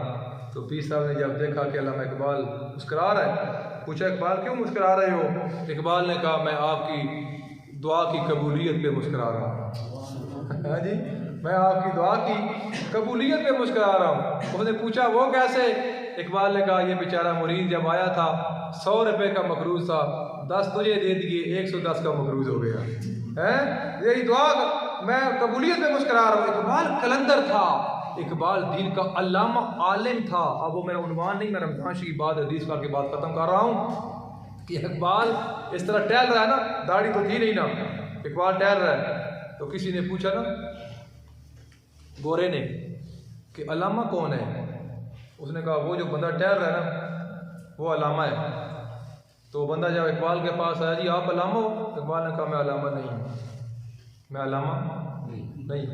तो पीर साहब ने जब देखा कि अल्लामा इकबाल मुस्करा रहा है, पूछा इकबाल क्यों मुस्करा रहे हो? इकबाल ने कहा मैं आपकी दुआ की कबूलियत पे मुस्करा रहा हूँ। हाँ जी, मैं आपकी दुआ की कबूलियत पे मुस्करा रहा हूँ। उसने पूछा वो कैसे? इकबाल ने कहा ये बेचारा मुरीद जब आया था 100 रुपये का मकरूज़ था, 10 तुझे दे दिए, 110 का मकरूज़ हो गया है। यही दुआ मैं कबूलियत पे मुस्करा रहा हूँ। इकबाल कलंदर था, इकबाल दीन का अल्लामा आलिम था। अब वो मेरा उन्वान नहीं, मैं रमज़ान शरीफ बाद हदीस की बात ख़त्म कर रहा हूँ कि इकबाल इस तरह टहल रहा है ना, दाढ़ी तो थी नहीं ना, इकबाल टहल रहा है। तो किसी ने पूछा ना गोरे ने कि अल्लामा कौन है? उसने कहा वो जो बंदा टहल रहा है ना वो अल्लामा है। तो बंदा जब इकबाल के पास आया, जी आप अल्लामा हो? इकबाल ने कहा मैं अल्लामा नहीं हूँ, मैं अल्लामा नहीं।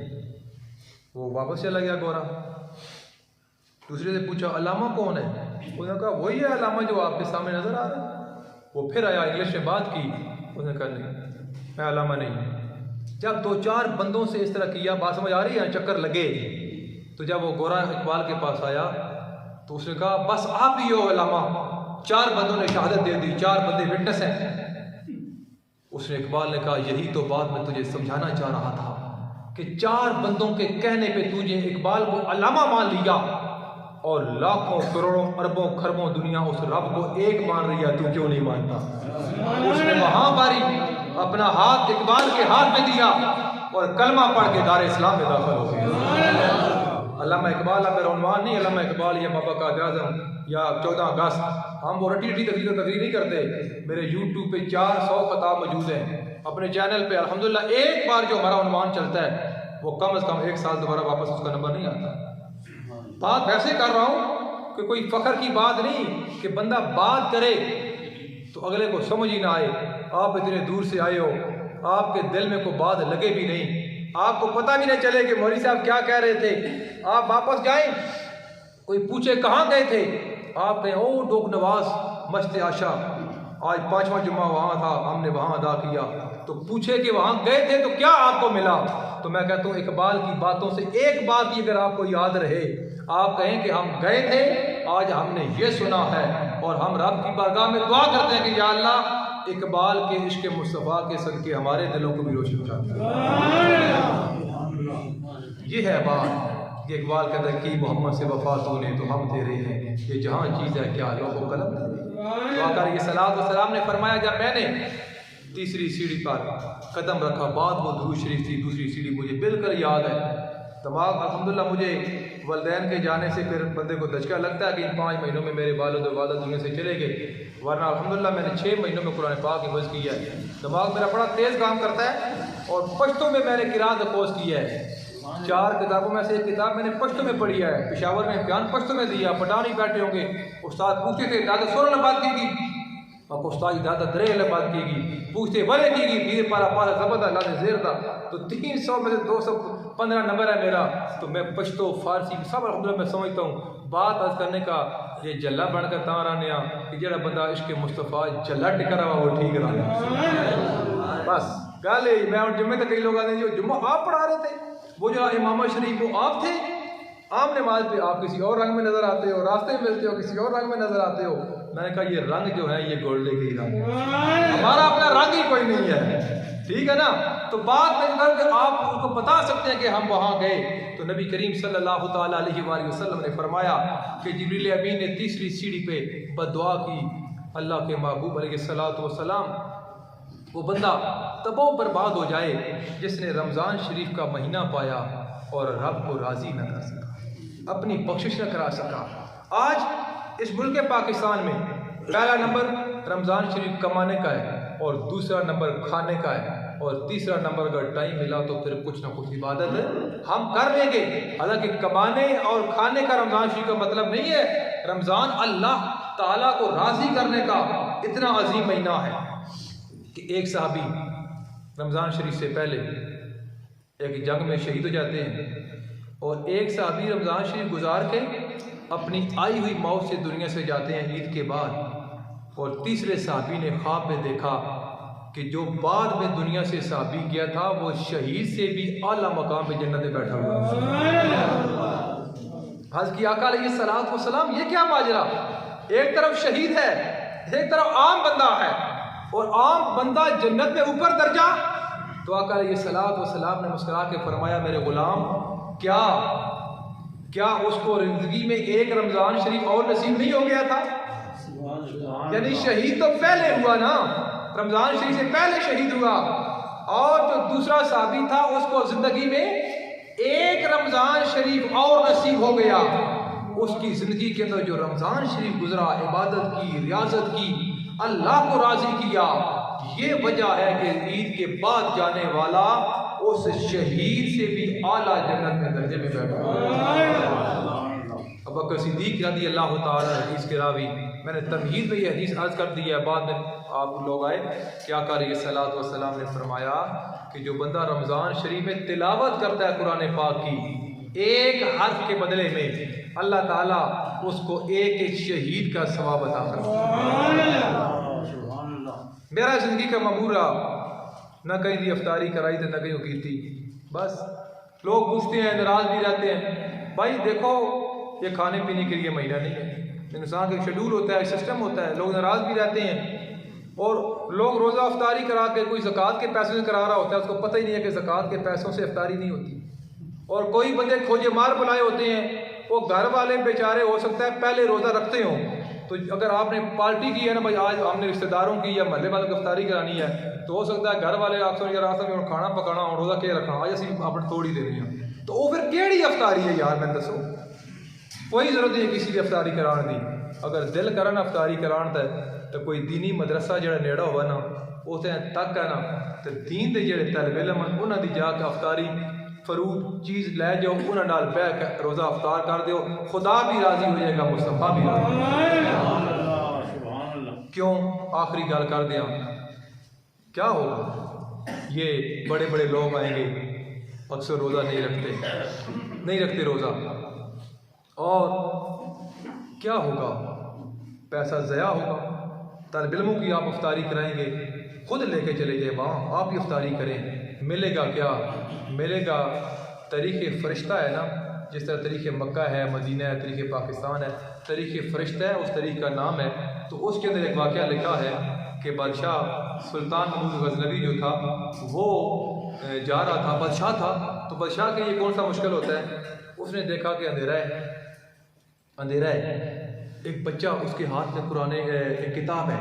वो वापस चला गया गोरा। दूसरे से पूछा अल्लामा कौन है? उसने कहा वही है अल्लामा जो आपके सामने नजर आ रहा है। वो फिर आया, इंग्लिश में बात की, उसने कहा नहीं मैं अल्लामा नहीं। जब 2-4 बंदों से इस तरह किया, बात समझ आ रही है, चक्कर लगे, तो जब वो गोरा इकबाल के पास आया तो उसने कहा बस आप ही हो अल्लामा। 4 बंदों ने शहादत दे दी, 4 बंदे विटनेस हैं। उसने इकबाल ने कहा यही तो बात मैं तुझे समझाना चाह रहा था कि 4 बंदों के कहने पे तुझे इकबाल को अल्लामा मान लिया, और लाखों करोड़ों अरबों खरबों दुनिया उस रब को एक मान रही है, तू क्यों नहीं मानता? उसने वहां बारी अपना हाथ इकबाल के हाथ में दिया और कलमा पढ़ के दार इस्लाम में दाखिल हो गया। अल्लामा इकबाल मेरा उन्वान नहीं, अल्लामा इकबाल या बाबा कादिर आज़म या 14 अगस्त, हम वो रटी तकरीर नहीं करते। मेरे यूट्यूब पे 400 खताब मौजूद हैं, अपने चैनल पे अल्हम्दुलिल्लाह। एक बार जो हमारा उन्वान चलता है वो कम से कम 1 साल दोबारा वापस उसका नंबर नहीं आता। बात वैसे कर रहा हूँ कि कोई फख्र की बात नहीं कि बंदा बात करे तो अगले को समझ ही ना आए। आप इतने दूर से आए हो, आपके दिल में कोई बात लगे भी नहीं, आपको पता भी नहीं चले कि मौलवी साहब क्या कह रहे थे। आप वापस जाएं, कोई पूछे कहाँ गए थे, आप कहें ओ डोक नवाज मस्त आशा, आज 5वां जुम्मा वहाँ था, हमने वहाँ अदा किया। तो पूछे कि वहाँ गए थे तो क्या आपको मिला? तो मैं कहता हूँ इकबाल की बातों से एक बात ही अगर आपको याद रहे, आप कहें कि हम गए थे, आज हमने ये सुना है, और हम रब की बारगाह में दुआ करते हैं कि या अल्लाह इकबाल के इश्क मुस्तफ़ा के सदके हमारे दिलों को भी रोशन कर। ये है बात कि इकबाल कहता है कि मोहम्मद से वफा तूने तो हम तेरे हैं, ये जहाँ चीज़ है क्या लोगों कलम। तो आकर ये सलात व सलाम ने फरमाया जब मैंने तीसरी सीढ़ी पर कदम रखा, बाद वो दुरूद शरीफ थी, दूसरी सीढ़ी मुझे बिल्कुल याद है। दिमाग अल्हम्दुलिल्लाह मुझे वलदैन के जाने से फिर बंदे को दचका लगता है कि इन 5 महीनों में मेरे वालिद और वालिदा दुनिया से चले गए। वरना अल्हम्दुलिल्लाह मैंने 6 महीनों में कुरान पाक हिफ्ज़ किया है। दिमाग मेरा बड़ा तेज़ काम करता है और पश्तो में मैंने किरात कोर्स किया है। 4 किताबों में से एक किताब मैंने पश्तो में पढ़ी है। पेशावर में इम्तिहान पश्तो में दिया, पठानी बैठे होंगे, उस्ताद पूछते थे दादा सोलह बात की और उस्ताद दादा दरे बात की पूछते वाले की धीरे पारा पारा जबरदा लाने जेर था। तो 300 में से 215 नंबर है मेरा। तो मैं पश्तो फारसी सब अल्हम्दुलिल्लाह मैं समझता हूँ। बात आज करने का ये जल्ला बनकर तार आने कि जरा बंदा इश्क मुस्तफ़ा जल्ला टिका रहा वो ठीक रहा। बस गल है। मैं और जुम्मे तक कई लोग आते जो जुम्मा आप पढ़ा रहे थे, वो जो इमाम शरीफ वो आप थे। आम नमाज पे आप किसी और रंग में नजर आते हो, रास्ते में मिलते हो किसी और रंग में नजर आते हो। मैंने कहा ये रंग जो है ये गोल्डे के ही रंग है, हमारा अपना रंग ही कोई नहीं है। ठीक है ना। तो बात में कि आप उसको बता सकते हैं कि हम वहाँ गए। तो नबी करीम सल्लल्लाहु ताला अलैहि वसल्लम ने फरमाया कि जिब्रील अमीन ने तीसरी सीढ़ी पे बद्दुआ की, अल्लाह के महबूब अलैहिस्सलातु वस्सलाम वो बंदा तबाह बर्बाद हो जाए जिसने रमज़ान शरीफ का महीना पाया और रब को राज़ी न कर सका, अपनी बख्शिश न करा सका। आज इस मुल्क पाकिस्तान में पहला नंबर रमज़ान शरीफ कमाने का है और दूसरा नंबर खाने का है और तीसरा नंबर अगर टाइम मिला तो फिर कुछ ना कुछ इबादत हम कर लेंगे। हालांकि कमाने और खाने का रमज़ान शरीफ का मतलब नहीं है। रमज़ान अल्लाह ताला को राज़ी करने का इतना अजीम महीना है कि एक साहबी रमज़ान शरीफ से पहले एक जंग में शहीद हो जाते हैं और एक साहबी रमज़ान शरीफ गुजार के अपनी आई हुई मौत से दुनिया से जाते हैं ईद के बाद। और तीसरे साहबी ने ख्वाब में देखा कि जो बाद में दुनिया से साहबी गया था वो शहीद से भी आला मकाम पे जन्नत में बैठा हुआ। हज़रत की आका अलैहिस्सलातु वस्सलाम ये क्या माजरा, एक तरफ शहीद है एक तरफ आम बंदा है और आम बंदा जन्नत में ऊपर दर्जा। तो आका अलैहिस्सलातु वस्सलाम ने मुस्कुरा के फरमाया मेरे गुलाम क्या उसको जिंदगी में एक रमज़ान शरीफ और नसीब नहीं हो गया था। यानी शहीद तो पहले हुआ ना, रमज़ान शरीफ से पहले शहीद हुआ और जो दूसरा साहबी था उसको जिंदगी में एक रमज़ान शरीफ और नसीब हो गया। उसकी ज़िंदगी के अंदर जो रमज़ान शरीफ गुजरा, इबादत की, रियाजत की, अल्लाह को राज़ी किया, ये वजह है कि ईद के बाद जाने वाला उस शहीद से भी आला जन्नत में दर्जे में बैठा। अबू बकर सिद्दीक़ रज़ी अल्लाह ताला हदीस के रावी, मैंने तमहीद में ये हदीस अर्ज़ कर दी है, बाद में आप लोग आए। क्या कहा सल्लल्लाहु अलैहि वसल्लम ने फरमाया कि जो बंदा रमज़ान शरीफ में तिलावत करता है कुरान पाक की एक हर्फ के बदले में अल्लाह ताला उसको एक शहीद का सवाब अता करता है। मेरा ज़िंदगी का ममूरा न कहीं दी अफ्तारी कराई तो न कहीं की थी। बस लोग पूछते हैं, नाराज़ भी रहते हैं। भाई देखो ये खाने पीने के लिए महीना नहीं है, इंसान का शेड्यूल होता है, सिस्टम होता है। लोग नाराज़ भी रहते हैं और लोग रोज़ा अफ्तारी करा के कोई ज़कात के पैसों से करा रहा होता है, उसको पता ही नहीं है कि ज़कात के पैसों से अफ्तारी नहीं होती। और कोई बंदे खोजे मार बुलाए होते हैं, वो घर वाले बेचारे हो सकता है पहले रोज़ा रखते हों। तो अगर आपने पार्टी की है ना भाई, आज हमने रिश्तेदारों की या महल्ले वालों की अफ्तारी करानी है, तो हो सकता है घर वाले आपसे में खाना पकाना और रोज़ा के रखना आज असी अपने तोड़ी दे रही हैं। तो वो फिर केड़ी अफ्तारी है यार, मैं दसो कोई ज़रूरत नहीं किसी की अफ्तारी कराने की। अगर दिल करन अफ्तारी करान तो कोई दीनी मदरसा जो नेड़ा हो ना उसे तक है ना, तो दीन के जोड़े तलब इलम उन्होंने की जाके अफ्तारी फरूट चीज़ लै जाओ, उन्होंने नाल बह के रोज़ा अफ्तार कर दो, खुदा भी राज़ी हो जाएगा, मुस्तफ़ा भी राज़ी। क्यों आखिरी गल कर दिया, क्या होगा ये बड़े बड़े लोग आएंगे अक्सर रोज़ा नहीं रखते रोज़ा, और क्या होगा, पैसा ज़या होगा। तलब इल्मों की आप अफ्तारी कराएंगे, खुद लेके चले जाए वहाँ, आप ही अफ्तारी करें, मिलेगा क्या? मिलेगा तरीक़े फ़रिश्ता है ना, जिस तरह तरीक़े मक्का है, मदीना है, तरीक़े पाकिस्तान है, तरीक़े फ़रिश्ता है, उस तरीक़े का नाम है। तो उसके अंदर एक वाक़या लिखा है कि बादशाह सुल्तान महमूद गज़नवी जो था वो जा रहा था, बादशाह था, तो बादशाह के लिए कौन सा मुश्किल होता है, उसने देखा कि अंधेरा है, एक बच्चा उसके हाथ में पुराने एक किताब है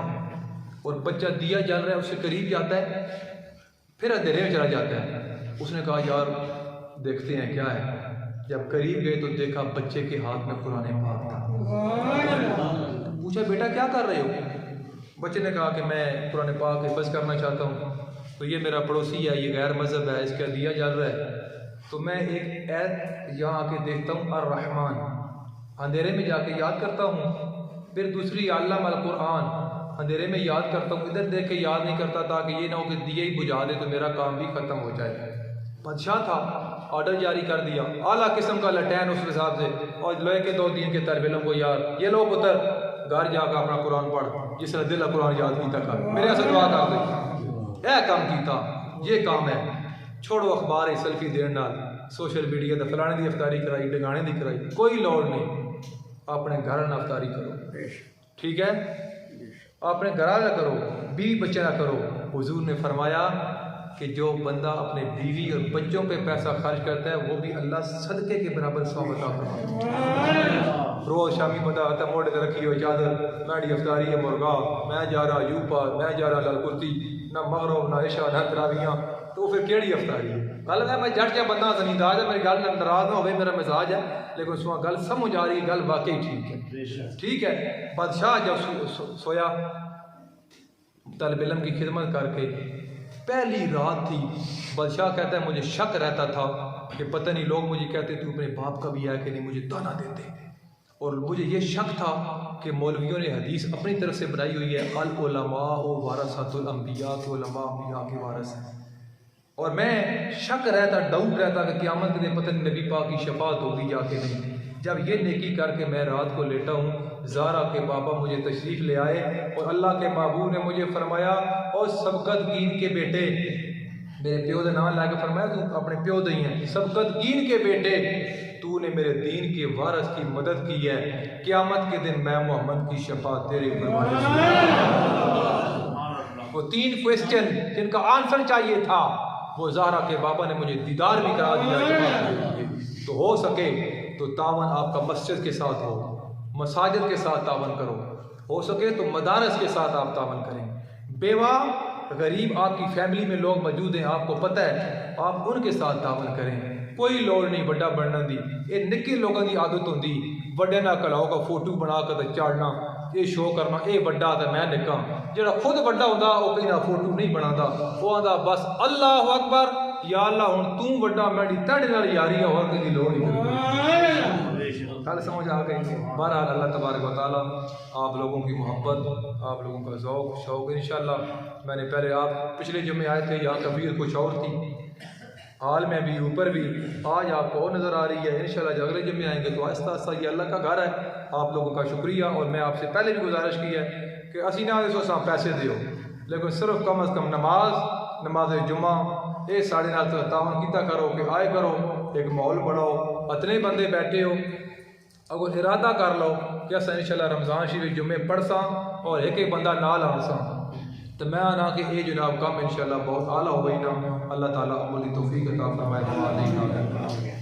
और बच्चा दिया जल रहा है, उससे करीब जाता है, फिर अंधेरे में चला जाता है। उसने कहा यार देखते हैं क्या है। जब करीब गए तो देखा बच्चे के हाथ में कुरान पाक था। पूछा बेटा क्या कर रहे हो? बच्चे ने कहा कि मैं कुरान पाक हिफ्ज़ करना चाहता हूँ, तो ये मेरा पड़ोसी है, ये गैर मज़हब है, इसका दिया जल रहा है, तो मैं एक ऐत यहाँ आके देखता हूँ अर्रहमान, अंधेरे में जाके याद करता हूँ। फिर दूसरी अल्लाम अल कुरान, अंधेरे में याद करता हूँ, इधर देख के याद नहीं करता था कि ये ना हो कि दिए ही बुझा दे तो मेरा काम भी ख़त्म हो जाए। बादशाह था, ऑर्डर जारी कर दिया, आला किस्म का लटैन उस हिसाब से, और लोहे के 2 दिन के तलबे को यार ये लो पुत्र घर जाकर अपना कुरान पढ़, जिसने दिल कुरान याद नहीं तक मेरे से दुआ कर दे, यह काम किया, ये काम है, छोड़ो अखबार सेल्फी देने नाल सोशल मीडिया का फलाने की अफ्तारी कराई, डगाने की कराई, कोई लोड़ नहीं, अपने घर न अफ्तारी करो, ठीक है, अपने घर ना करो, बीवी बच्चे ना करो। हुजूर ने फरमाया कि जो बंदा अपने बीवी और बच्चों पे पैसा खर्च करता है वो भी अल्लाह सदके के बराबर सौबत फरमाता है। रोज़ शामी बंदा आता मोड़े से रखी हो चादर, मैडी अफ्तारी है मुर्गा, मैं जा रहा यूपा, मैं जा रहा लालकुर्ती, ना मगरब ना इशा ना तरावियाँ, तो फिर केड़ी अफ्तारी है। गल है मैं जट जा बंदा जमींदार है, मेरी गल नाराज ना हो, मेरा मिजाज है, लेकिन उसमें गल समझ आ रही है, गल वाकई ठीक है, ठीक है। बादशाह जब सोया तलब इल्म की खिदमत करके, पहली रात थी, बादशाह कहता है मुझे शक रहता था कि पता नहीं लोग मुझे कहते तू अपने बाप का भी है कि नहीं, मुझे ताना देते, और मुझे ये शक था कि मौलवियों ने हदीस अपनी तरफ से बनाई हुई है, अल उलमा वारसतुल अंबिया, के उलमा अंबिया के वारस हैं, और मैं शक रहता, डाउट रहता कि क़यामत के दिन पता नहीं नबी पाक की शफाअत होगी जाके नहीं। जब ये नेकी करके मैं रात को लेटा हूँ, ज़ारा के पापा मुझे तशरीफ़ ले आए और अल्लाह के महबूब ने मुझे फरमाया, और सबकत कीन के बेटे, मेरे प्यो का नाम लाके फरमाया तू अपने प्यो दई है, सबकत कीन के बेटे, तूने मेरे दीन के वारस की मदद की है, क़यामत के दिन मैं मोहम्मद की शफाअत तेरे वो 3 क्वेश्चन जिनका आंसर चाहिए था, वो ज़ारा के बाबा ने मुझे दीदार भी करा दिया। तो हो सके तो तावन आपका मस्जिद के साथ हो, मसाजिद के साथ तावन करो, हो सके तो मदारस के साथ आप तावन करें। बेवा गरीब आपकी फैमिली में लोग मौजूद हैं, आपको पता है, आप उनके साथ तावन करें। कोई लोड़ नहीं बड़ा बनने की, ये निक्के लोगों की आदत होती, बड़े ना कलाओ का फोटो बना कर चाड़ना, ये शो करना, ये बड़ा तो मैं निक्का, जो खुद बड़ा होता वो कहीं ना फोटो नहीं बनाता, वो आता बस अल्लाह अकबर या अल्लाह हुण तू बड़ा, मेरी तेरे नाल यारी है, और किसी लोड़ नहीं। कल समझ आ गई। बहरहाल अल्लाह तबारक व तआला आप लोगों की मोहब्बत, आप लोगों का ज़ौक़ शौक़, इंशाअल्लाह मैंने पहले आप पिछले जुम्मे आए थे, यहाँ कबीर कुछ और थी, हाल में भी ऊपर भी, आज आपको और नज़र आ रही है। इंशाअल्लाह जब अगले जुम्मे आएंगे तो आहिस्ता आहिस्ता ये अल्लाह का घर है। आप लोगों का शुक्रिया, और मैं आपसे पहले भी गुजारिश की है कि असी ना सोचा पैसे दो, लेकिन सिर्फ कम अज़ कम नमाज जुम्मा ये साढ़े नाल तावन किया करो कि आए करो, एक माहौल बढ़ाओ, इतने बंदे बैठे हो, अगर इरादा कर लो कि अस इंशाअल्लाह रमज़ान शरीफ जुम्मे पढ़सा और एक बंदा नाल आसा, तो मैं आना कि ये जनाब काम इंशाअल्लाह बहुत आला हो गई ना। अल्लाह ताला अमल की तौफीक अता फरमाए।